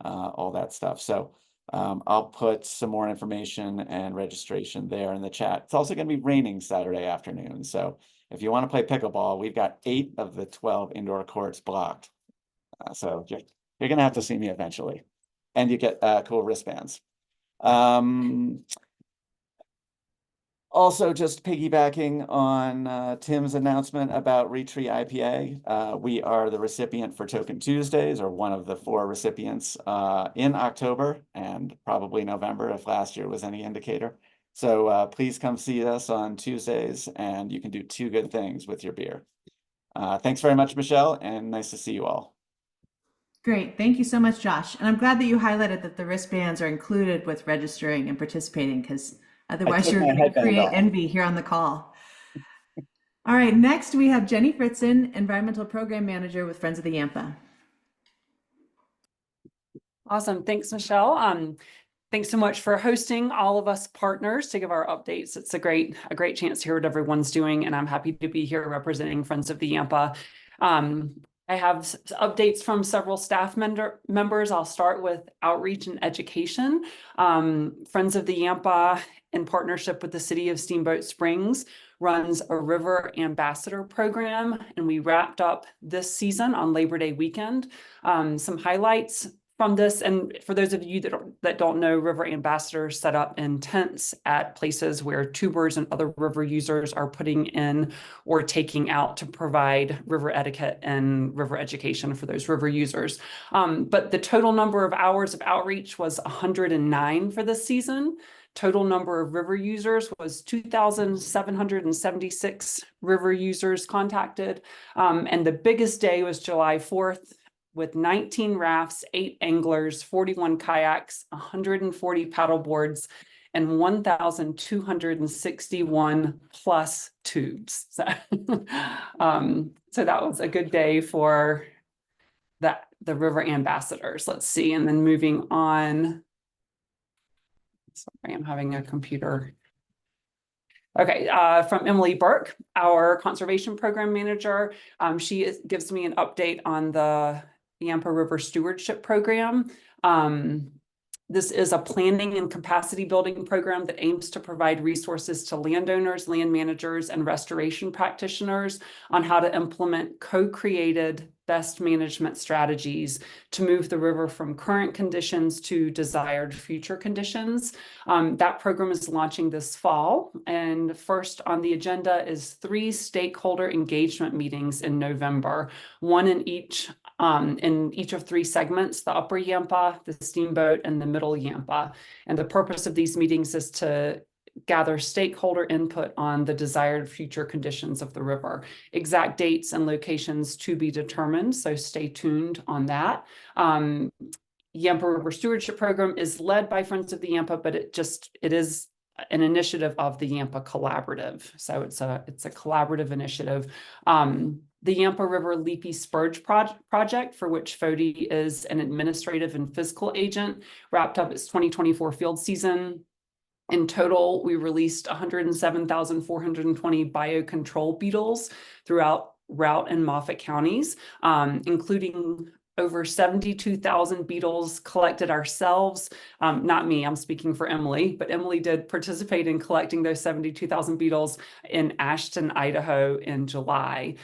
all that stuff. So I'll put some more information and registration there in the chat. It's also going to be raining Saturday afternoon. So if you want to play pickleball, we've got 8 of the 12 indoor courts blocked. So you're going to have to see me eventually. And you get cool wristbands. Also, just piggybacking on Tim's announcement about Retreat IPA, we are the recipient for Token Tuesdays, or one of the 4 recipients in October and probably November if last year was any indicator. So please come see us on Tuesdays, and you can do 2 good things with your beer. Thanks very much, Michelle, and nice to see you all. Great. Thank you so much, Josh. And I'm glad that you highlighted that the wristbands are included with registering and participating, because otherwise you're going to create envy here on the call. All right. Next, we have Jenny Fritzen, Environmental Program Manager with Friends of the Yampa. Awesome. Thanks, Michelle. Thanks so much for hosting all of us partners to give our updates. It's a great chance to hear what everyone's doing, and I'm happy to be here representing Friends of the Yampa. I have updates from several staff members. I'll start with outreach and education. Friends of the Yampa, in partnership with the City of Steamboat Springs, runs a River Ambassador program, and we wrapped up this season on Labor Day weekend. Some highlights from this, and for those of you that don't know, River Ambassadors set up in tents at places where tubers and other river users are putting in or taking out to provide river etiquette and river education for those river users. But the total number of hours of outreach was 109 for this season. Total number of river users was 2,776 river users contacted. And the biggest day was July 4th with 19 rafts, 8 anglers, 41 kayaks, 140 paddle boards, and 1,261 plus tubes. So, so that was a good day for the river ambassadors. Let's see, and then moving on. Sorry, I'm having a computer. Okay, from Emily Burke, our conservation program manager. She gives me an update on the Yampa River Stewardship Program. This is a planning and capacity building program that aims to provide resources to landowners, land managers, and restoration practitioners on how to implement co-created best management strategies to move the river from current conditions to desired future conditions. That program is launching this fall, and first on the agenda is 3 stakeholder engagement meetings in November, one in each of 3 segments: the Upper Yampa, the Steamboat, and the Middle Yampa. And the purpose of these meetings is to gather stakeholder input on the desired future conditions of the river. Exact dates and locations to be determined, so stay tuned on that. Yampa River Stewardship Program is led by Friends of the Yampa, but it is an initiative of the Yampa Collaborative. So it's a collaborative initiative. The Yampa River Leafy Spurge project, for which FODI is an administrative and fiscal agent, wrapped up its 2024 field season. In total, we released 107,420 biocontrol beetles throughout Routt and Moffat counties, including over 72,000 beetles collected ourselves. Not me, I'm speaking for Emily, but Emily did participate in collecting those 72,000 beetles in Ashton, Idaho in July.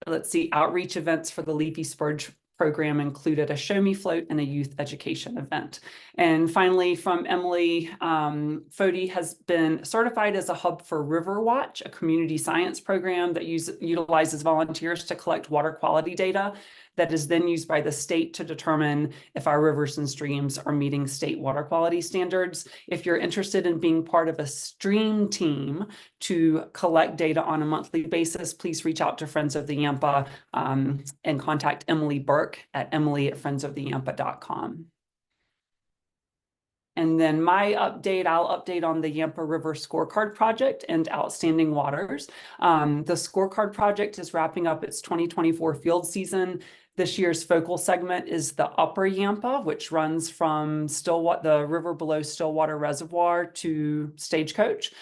Let's see, outreach events for the Leafy Spurge program included a show me float and a youth education event. And finally, from Emily, FODI has been certified as a hub for River Watch, a community science program that utilizes volunteers to collect water quality data that is then used by the state to determine if our rivers and streams are meeting state water quality standards. If you're interested in being part of a stream team to collect data on a monthly basis, please reach out to Friends of the Yampa and contact Emily Burke at emily@friendsoftheyampa.com. And then my update, I'll update on the Yampa River Scorecard Project and Outstanding Waters. The Scorecard Project is wrapping up its 2024 field season. This year's focal segment is the Upper Yampa, which runs from the river below Stillwater Reservoir to Stagecoach.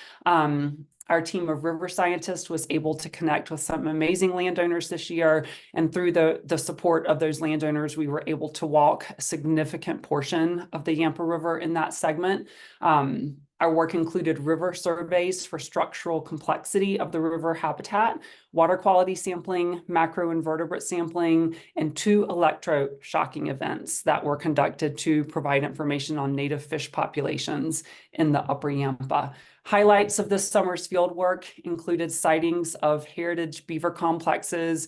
Our team of river scientists was able to connect with some amazing landowners this year. And through the support of those landowners, we were able to walk a significant portion of the Yampa River in that segment. Our work included river surveys for structural complexity of the river habitat, water quality sampling, macroinvertebrate sampling, and 2 electroshocking events that were conducted to provide information on native fish populations in the Upper Yampa. Highlights of this summer's field work included sightings of heritage beaver complexes,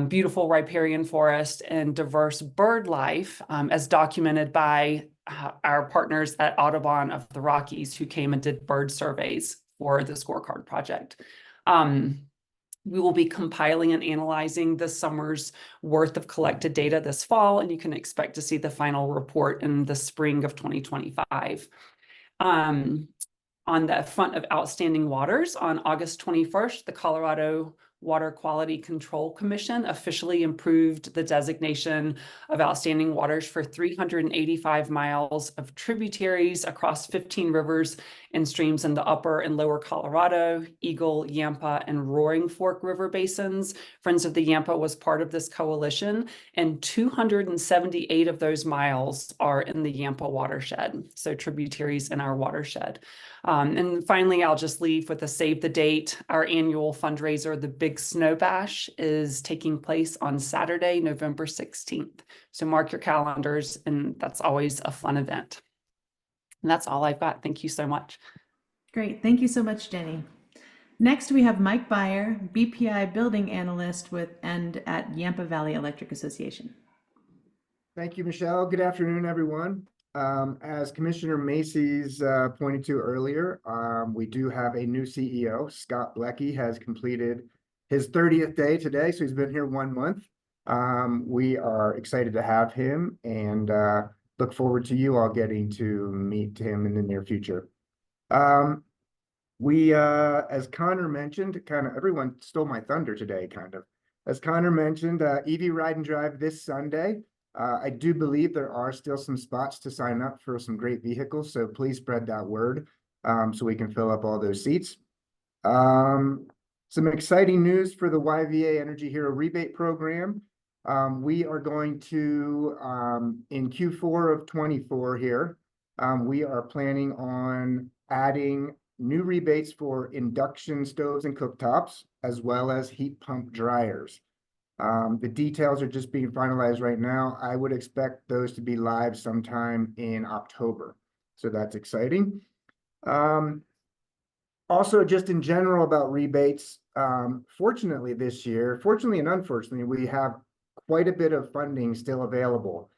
beautiful riparian forest, and diverse bird life, as documented by our partners at Audubon of the Rockies, who came and did bird surveys for the Scorecard Project. We will be compiling and analyzing this summer's worth of collected data this fall, and you can expect to see the final report in the spring of 2025. On the front of Outstanding Waters, on August 21st, the Colorado Water Quality Control Commission officially approved the designation of outstanding waters for 385 miles of tributaries across 15 rivers and streams in the upper and lower Colorado, Eagle, Yampa, and Roaring Fork River basins. Friends of the Yampa was part of this coalition, and 278 of those miles are in the Yampa watershed, so tributaries in our watershed. And finally, I'll just leave with a save the date. Our annual fundraiser, the Big Snow Bash, is taking place on Saturday, November 16th. So mark your calendars, and that's always a fun event. And that's all I've got. Thank you so much. Great. Thank you so much, Jenny. Next, we have Mike Beyer, BPI Building Analyst at Yampa Valley Electric Association. Thank you, Michelle. Good afternoon, everyone. As Commissioner Macy's pointed to earlier, we do have a new CEO. Scott Blecky has completed his 30th day today, so he's been here 1 month. We are excited to have him and look forward to you all getting to meet him in the near future. As Connor mentioned, kind of everyone stole my thunder today, kind of. As Connor mentioned, EV Ride and Drive this Sunday. I do believe there are still some spots to sign up for some great vehicles, so please spread that word so we can fill up all those seats. Some exciting news for the YVA Energy Hero Rebate Program. We are going to, in Q4 of 24 here, we are planning on adding new rebates for induction stoves and cooktops, as well as heat pump dryers. The details are just being finalized right now. I would expect those to be live sometime in October. So that's exciting. Also, just in general about rebates, fortunately this year, fortunately and unfortunately, we have quite a bit of funding still available.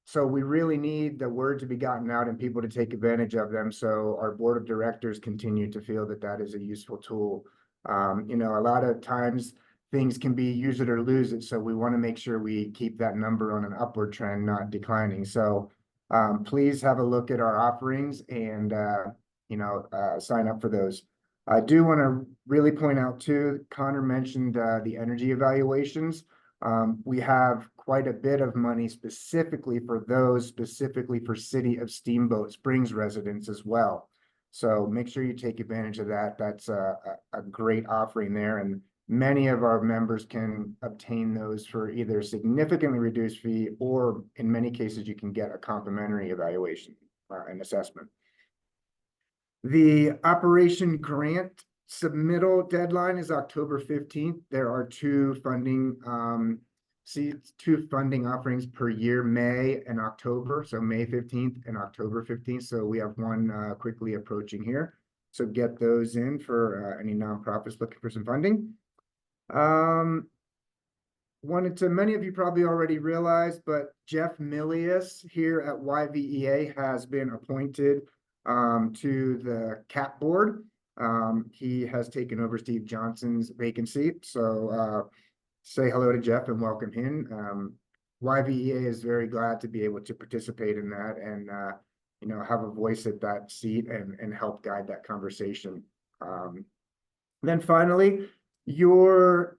So we really need the word to be gotten out and people to take advantage of them. So our board of directors continue to feel that that is a useful tool. You know, a lot of times things can be use it or lose it. So we want to make sure we keep that number on an upward trend, not declining. So please have a look at our offerings and, sign up for those. I do want to really point out too, Connor mentioned the energy evaluations. We have quite a bit of money specifically for those, specifically for City of Steamboat Springs residents as well. So make sure you take advantage of that. That's a great offering there. And many of our members can obtain those for either significantly reduced fee or in many cases, you can get a complimentary evaluation and assessment. The operation grant submittal deadline is October 15th. There are two funding offerings per year, May and October. So May 15th and October 15th. So we have one quickly approaching here. So get those in for any nonprofits looking for some funding. Many of you probably already realized, but Jeff Milius here at YVEA has been appointed to the CAP board. He has taken over Steve Johnson's vacancy. So say hello to Jeff and welcome him. YVEA is very glad to be able to participate in that and have a voice at that seat and help guide that conversation. Then finally, your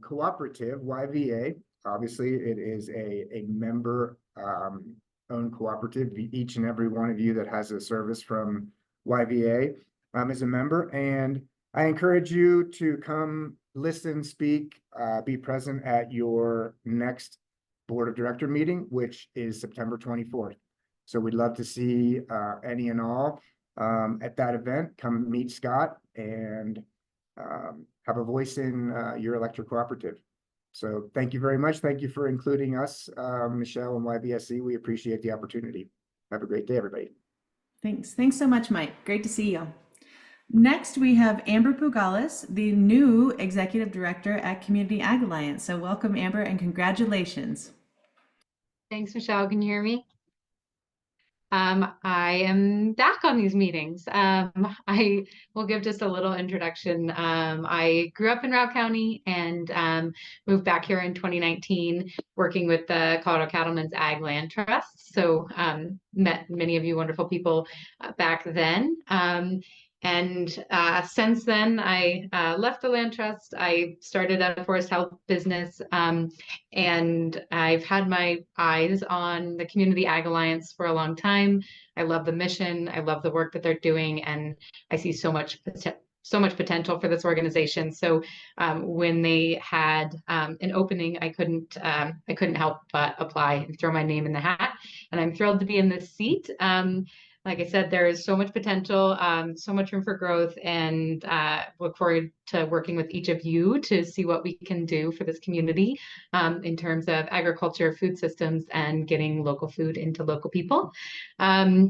cooperative, YVA, obviously it is a member owned cooperative. Each and every one of you that has a service from YVA is a member, and I encourage you to come listen, speak, be present at your next board of director meeting, which is September 24th. So we'd love to see any and all at that event. Come meet Scott and have a voice in your electric cooperative. So thank you very much. Thank you for including us, Michelle and YVSC. We appreciate the opportunity. Have a great day, everybody. Thanks. Thanks so much, Mike. Great to see you. Next, we have Amber Pugalis, the new Executive Director at Community Ag Alliance. So welcome, Amber, and congratulations. Thanks, Michelle. Can you hear me? I am back on these meetings. I will give just a little introduction. I grew up in Route County and moved back here in 2019, working with the Colorado Cattlemen's Ag Land Trust. So met many of you wonderful people back then. And since then, I left the land trust. I started a forest health business, and I've had my eyes on the Community Ag Alliance for a long time. I love the mission. I love the work that they're doing, and I see so much potential for this organization. So when they had an opening, I couldn't help but apply and throw my name in the hat. And I'm thrilled to be in this seat. Like I said, there is so much potential, so much room for growth, and look forward to working with each of you to see what we can do for this community in terms of agriculture, food systems, and getting local food into local people. I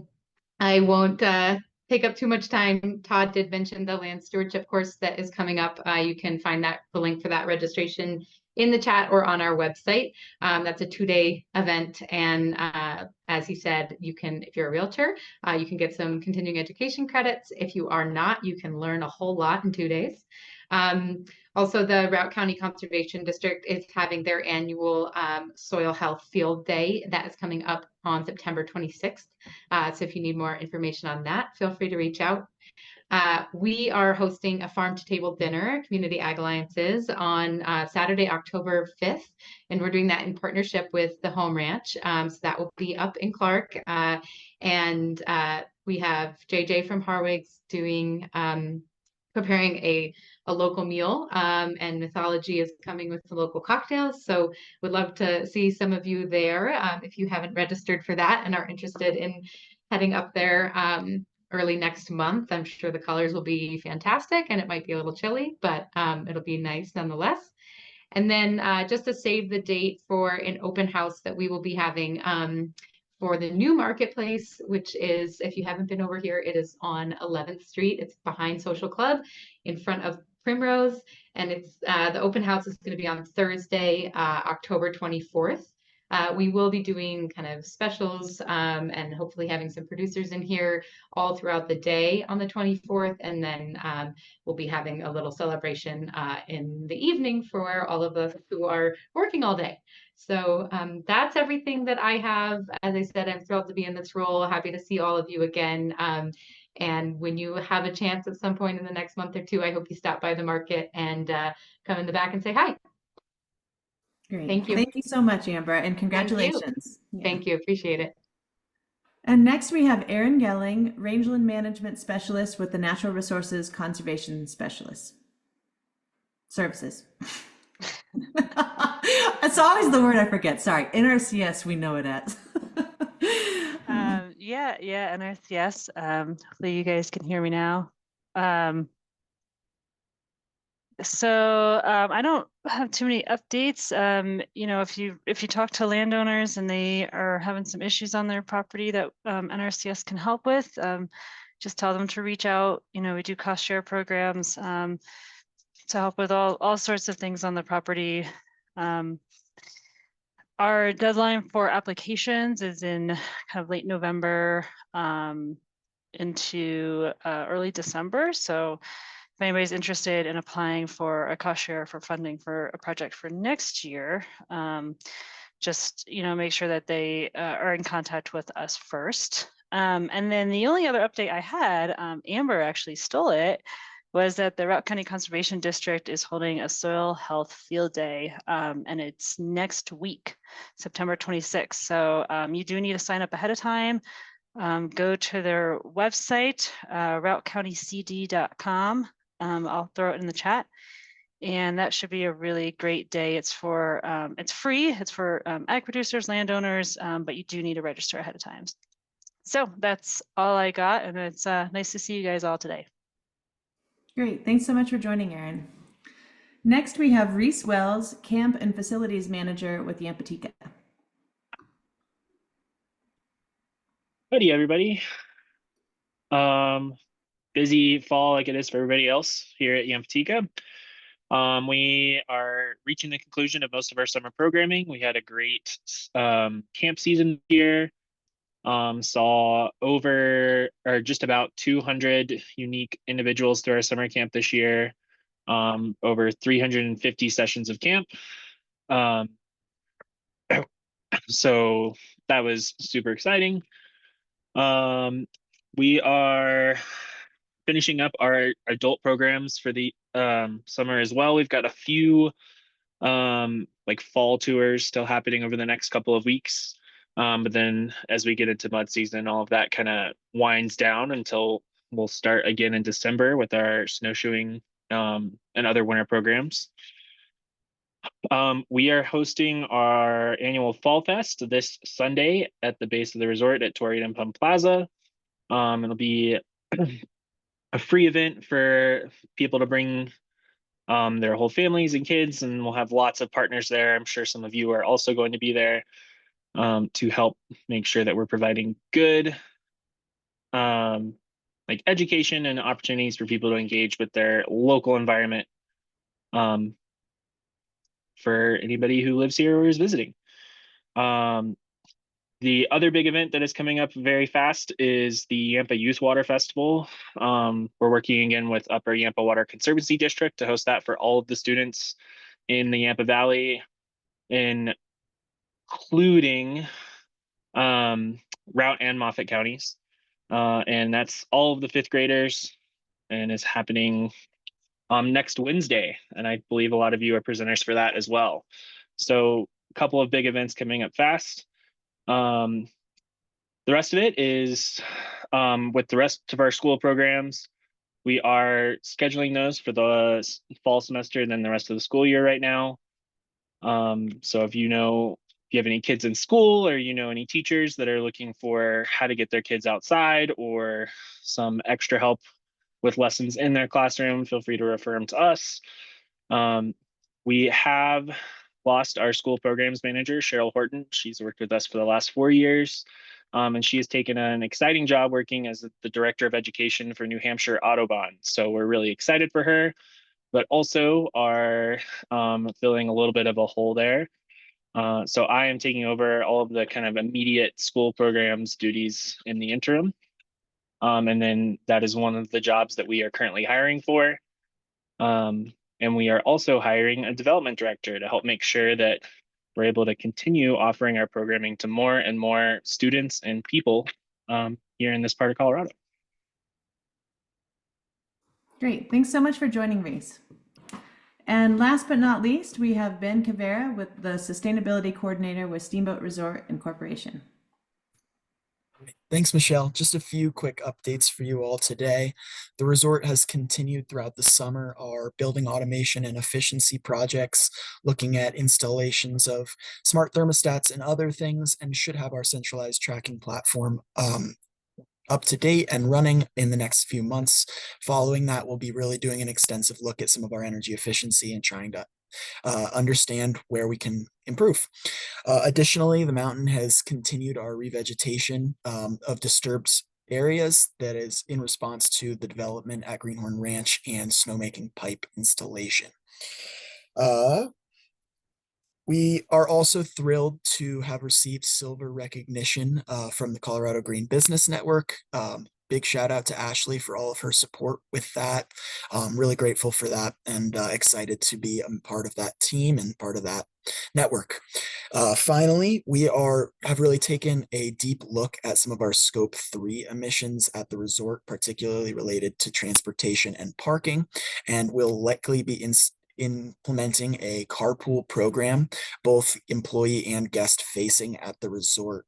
won't take up too much time. Todd did mention the land stewardship course that is coming up. You can find the link for that registration in the chat or on our website. That's a 2-day event. And as he said, you can, if you're a realtor, you can get some continuing education credits. If you are not, you can learn a whole lot in 2 days. Also, the Routt County Conservation District is having their annual soil health field day that is coming up on September 26th. So if you need more information on that, feel free to reach out. We are hosting a farm to table dinner, Community Ag Alliances, on Saturday, October 5th. And we're doing that in partnership with the Home Ranch. So that will be up in Clark. And we have JJ from Harwig's doing, preparing a local meal, and Mythology is coming with the local cocktails. So would love to see some of you there if you haven't registered for that and are interested in heading up there early next month. I'm sure the colors will be fantastic and it might be a little chilly, but it'll be nice nonetheless. And then just to save the date for an open house that we will be having for the new marketplace, which is, if you haven't been over here, it is on 11th Street. It's behind Social Club in front of Primrose. And it's the open house is going to be on Thursday, October 24th. We will be doing kind of specials and hopefully having some producers in here all throughout the day on the 24th. And then we'll be having a little celebration in the evening for all of us who are working all day. So that's everything that I have. As I said, I'm thrilled to be in this role. Happy to see all of you again. And when you have a chance at some point in the next month or two, I hope you stop by the market and come in the back and say hi. Great. Thank you. Thank you so much, Amber, and congratulations. Thank you. Appreciate it. And next we have Erin Gelling, Rangeland Management Specialist with the Natural Resources Conservation Specialist Services. It's always the word I forget. Sorry. NRCS, we know it as. Yeah, NRCS. Hopefully you guys can hear me now. So I don't have too many updates. You know, if you talk to landowners and they are having some issues on their property that NRCS can help with, just tell them to reach out. You know, we do cost share programs to help with all sorts of things on the property. Our deadline for applications is in kind of late November into early December. So if anybody's interested in applying for a cost share for funding for a project for next year, just make sure that they are in contact with us first. And then the only other update I had, Amber actually stole it, was that the Routt County Conservation District is holding a soil health field day, and it's next week, September 26th. So you do need to sign up ahead of time. Go to their website, routtcountycd.com. I'll throw it in the chat, and that should be a really great day. It's for it's free. It's for ag producers, landowners, but you do need to register ahead of time. So that's all I got, and it's nice to see you guys all today. Great. Thanks so much for joining, Erin. Next, we have Reese Wells, Camp and Facilities Manager with Yampa. Howdy, everybody. Busy fall like it is for everybody else here at Yampa. We are reaching the conclusion of most of our summer programming. We had a great camp season here. Saw just about 200 unique individuals through our summer camp this year. Over 350 sessions of camp. So that was super exciting. We are finishing up our adult programs for the summer as well. We've got a few like fall tours still happening over the next couple of weeks. But then as we get into mud season, all of that kind of winds down until we'll start again in December with our snowshoeing and other winter programs. We are hosting our annual Fall Fest this Sunday at the base of the resort at Torreon and Pump Plaza. It'll be a free event for people to bring their whole families and kids, and we'll have lots of partners there. I'm sure some of you are also going to be there to help make sure that we're providing good like education and opportunities for people to engage with their local environment for anybody who lives here or is visiting. The other big event that is coming up very fast is the Yampa Youth Water Festival. We're working again with Upper Yampa Water Conservancy District to host that for all of the students in the Yampa Valley, including Routt and Moffat counties. And that's all of the 5th graders, and is happening next Wednesday. And I believe a lot of you are presenters for that as well. So a couple of big events coming up fast. The rest of it is with the rest of our school programs. We are scheduling those for the fall semester and then the rest of the school year right now. So if you have any kids in school, or any teachers that are looking for how to get their kids outside or some extra help with lessons in their classroom, feel free to refer them to us. We have lost our school programs manager, Cheryl Horton. She's worked with us for the last 4 years. And she has taken an exciting job working as the director of education for New Hampshire Audubon. So we're really excited for her, but also are filling a little bit of a hole there. So I am taking over all of the kind of immediate school programs duties in the interim. And then that is one of the jobs that we are currently hiring for. And we are also hiring a development director to help make sure that we're able to continue offering our programming to more and more students and people here in this part of Colorado. Great. Thanks so much for joining, Reese. And last but not least, we have Ben Cavera, with the Sustainability Coordinator with Steamboat Resort Incorporation. Thanks, Michelle. Just a few quick updates for you all today. The resort has continued throughout the summer our building automation and efficiency projects, looking at installations of smart thermostats and other things, and should have our centralized tracking platform up to date and running in the next few months. Following that, we'll be really doing an extensive look at some of our energy efficiency and trying to understand where we can improve. Additionally, the mountain has continued our revegetation of disturbed areas that is in response to the development at Greenhorn Ranch and snowmaking pipe installation. We are also thrilled to have received silver recognition from the Colorado Green Business Network. Big shout out to Ashley for all of her support with that. Really grateful for that, and excited to be a part of that team and part of that network. Finally, we have really taken a deep look at some of our Scope 3 emissions at the resort, particularly related to transportation and parking, and will likely be implementing a carpool program, both employee and guest facing at the resort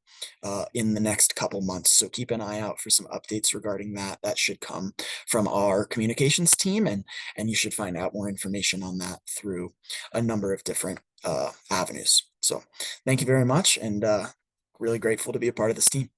in the next couple months. So keep an eye out for some updates regarding that. That should come from our communications team, and you should find out more information on that through a number of different avenues. So thank you very much, and really grateful to be a part of this team.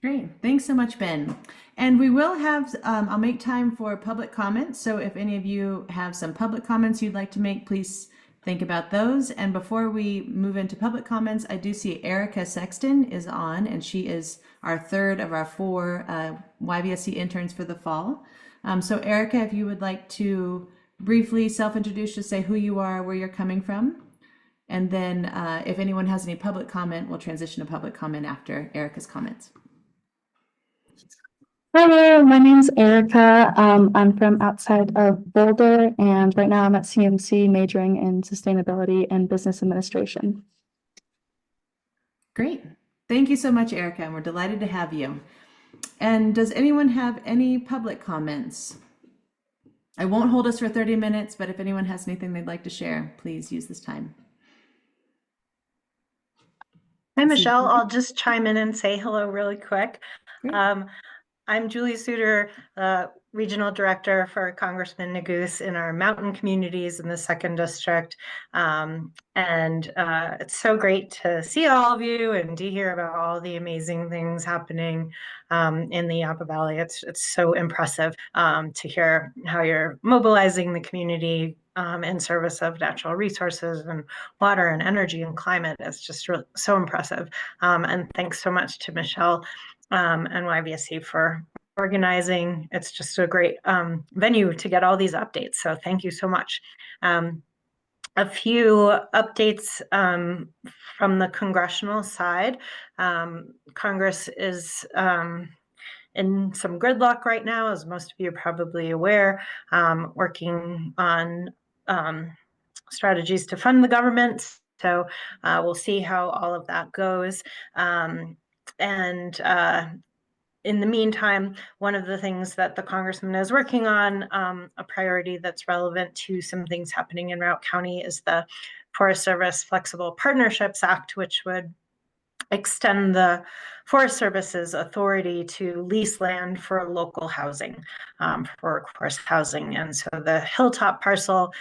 Great. Thanks so much, Ben. And we will have, I'll make time for public comments. So if any of you have some public comments you'd like to make, please think about those. And before we move into public comments, I do see Erica Sexton is on, and she is our third of our 4 YVSC interns for the fall. So Erica, if you would like to briefly self-introduce, just say who you are, where you're coming from. And then if anyone has any public comment, we'll transition to public comment after Erica's comments. Hello, my name's Erica. I'm from outside of Boulder, and right now I'm at CMC majoring in sustainability and business administration. Great. Thank you so much, Erica, and we're delighted to have you. And does anyone have any public comments? I won't hold us for 30 minutes, but if anyone has anything they'd like to share, please use this time. Hi, Michelle. I'll just chime in and say hello really quick. I'm Julie Suter, Regional Director for Congressman Neguse in our mountain communities in the 2nd District. It's so great to see all of you and to hear about all the amazing things happening in the Yampa Valley. It's so impressive to hear how you're mobilizing the community in service of natural resources and water and energy and climate. It's just really so impressive. And thanks so much to Michelle and YVSC for organizing. It's just a great venue to get all these updates. So thank you so much. a few updates from the congressional side. Congress is in some gridlock right now, as most of you are probably aware, working on strategies to fund the government. So we'll see how all of that goes. In the meantime, one of the things that the congressman is working on, a priority that's relevant to some things happening in Routt County, is the Forest Service Flexible Partnerships Act, which would extend the Forest Service's authority to lease land for local housing, for workforce housing. And so the Hilltop parcel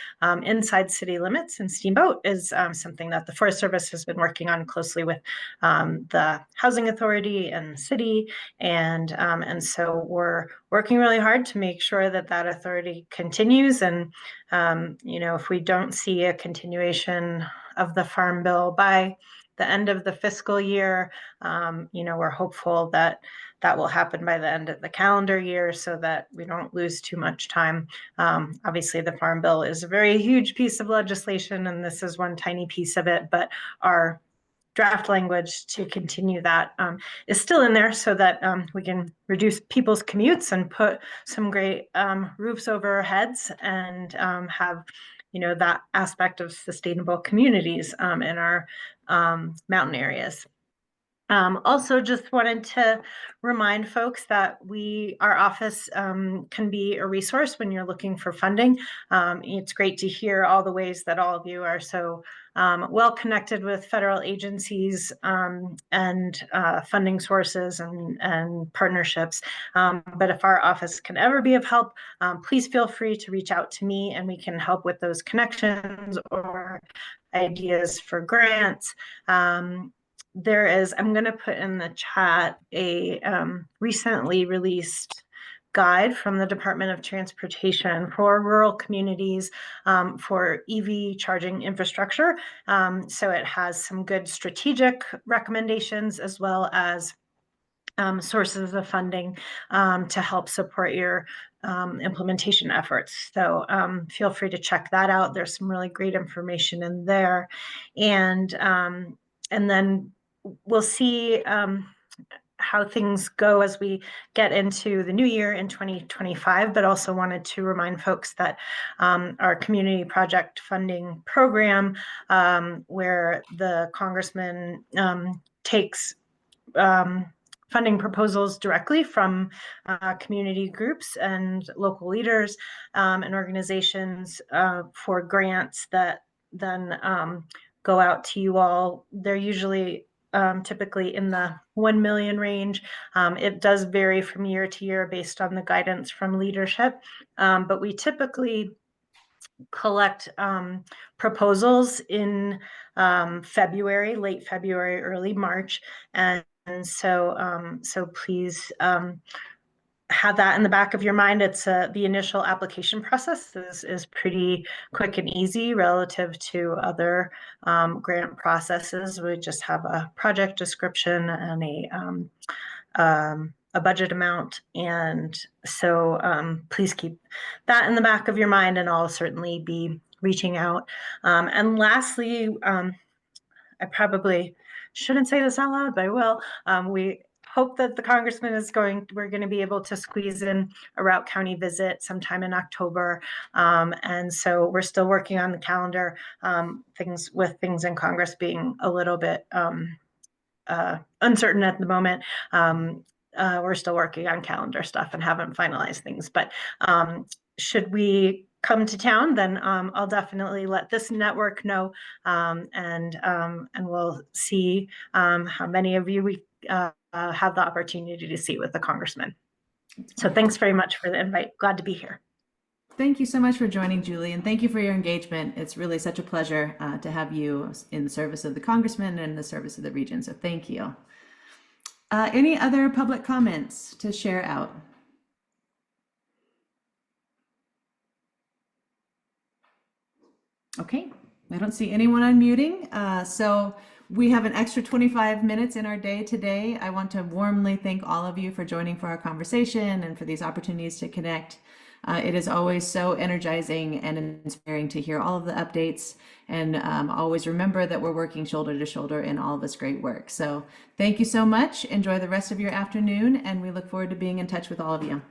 inside city limits in Steamboat is something that the Forest Service has been working on closely with the Housing Authority and the city. And so we're working really hard to make sure that that authority continues. And, if we don't see a continuation of the Farm Bill by the end of the fiscal year, we're hopeful that that will happen by the end of the calendar year so that we don't lose too much time. Obviously, the Farm Bill is a very huge piece of legislation, and this is one tiny piece of it, but our draft language to continue that is still in there so that we can reduce people's commutes and put some great roofs over our heads and have that aspect of sustainable communities in our mountain areas. Also just wanted to remind folks that our office can be a resource when you're looking for funding. It's great to hear all the ways that all of you are so well connected with federal agencies and funding sources and partnerships. But if our office can ever be of help, please feel free to reach out to me and we can help with those connections or ideas for grants. I'm going to put in the chat a recently released guide from the Department of Transportation for rural communities for EV charging infrastructure. So it has some good strategic recommendations as well as sources of funding to help support your implementation efforts. So feel free to check that out. There's some really great information in there. And then we'll see how things go as we get into the new year in 2025, but also wanted to remind folks that our community project funding program, where the congressman takes funding proposals directly from community groups and local leaders and organizations for grants that then go out to you all. They're usually typically in the 1 million range. It does vary from year to year based on the guidance from leadership, but we typically collect proposals in February, late February, early March, and so please have that in the back of your mind. It's the initial application process is pretty quick and easy relative to other grant processes. We just have a project description and a budget amount, and so please keep that in the back of your mind, and I'll certainly be reaching out. And lastly, I probably shouldn't say this out loud, but I will. We hope that the congressman we're going to be able to squeeze in a Routt County visit sometime in October. And so we're still working on the calendar, things in Congress being a little bit uncertain at the moment. We're still working on calendar stuff and haven't finalized things, but should we come to town, then I'll definitely let this network know, and we'll see how many of you we have the opportunity to see with the congressman. So thanks very much for the invite. Glad to be here. Thank you so much for joining, Julie, and thank you for your engagement. It's really such a pleasure to have you in the service of the congressman and the service of the region. So thank you. Any other public comments to share out? Okay, I don't see anyone unmuting. So we have an extra 25 minutes in our day today. I want to warmly thank all of you for joining for our conversation and for these opportunities to connect. It is always so energizing and inspiring to hear all of the updates, and always remember that we're working shoulder to shoulder in all of this great work. So thank you so much. Enjoy the rest of your afternoon, and we look forward to being in touch with all of you.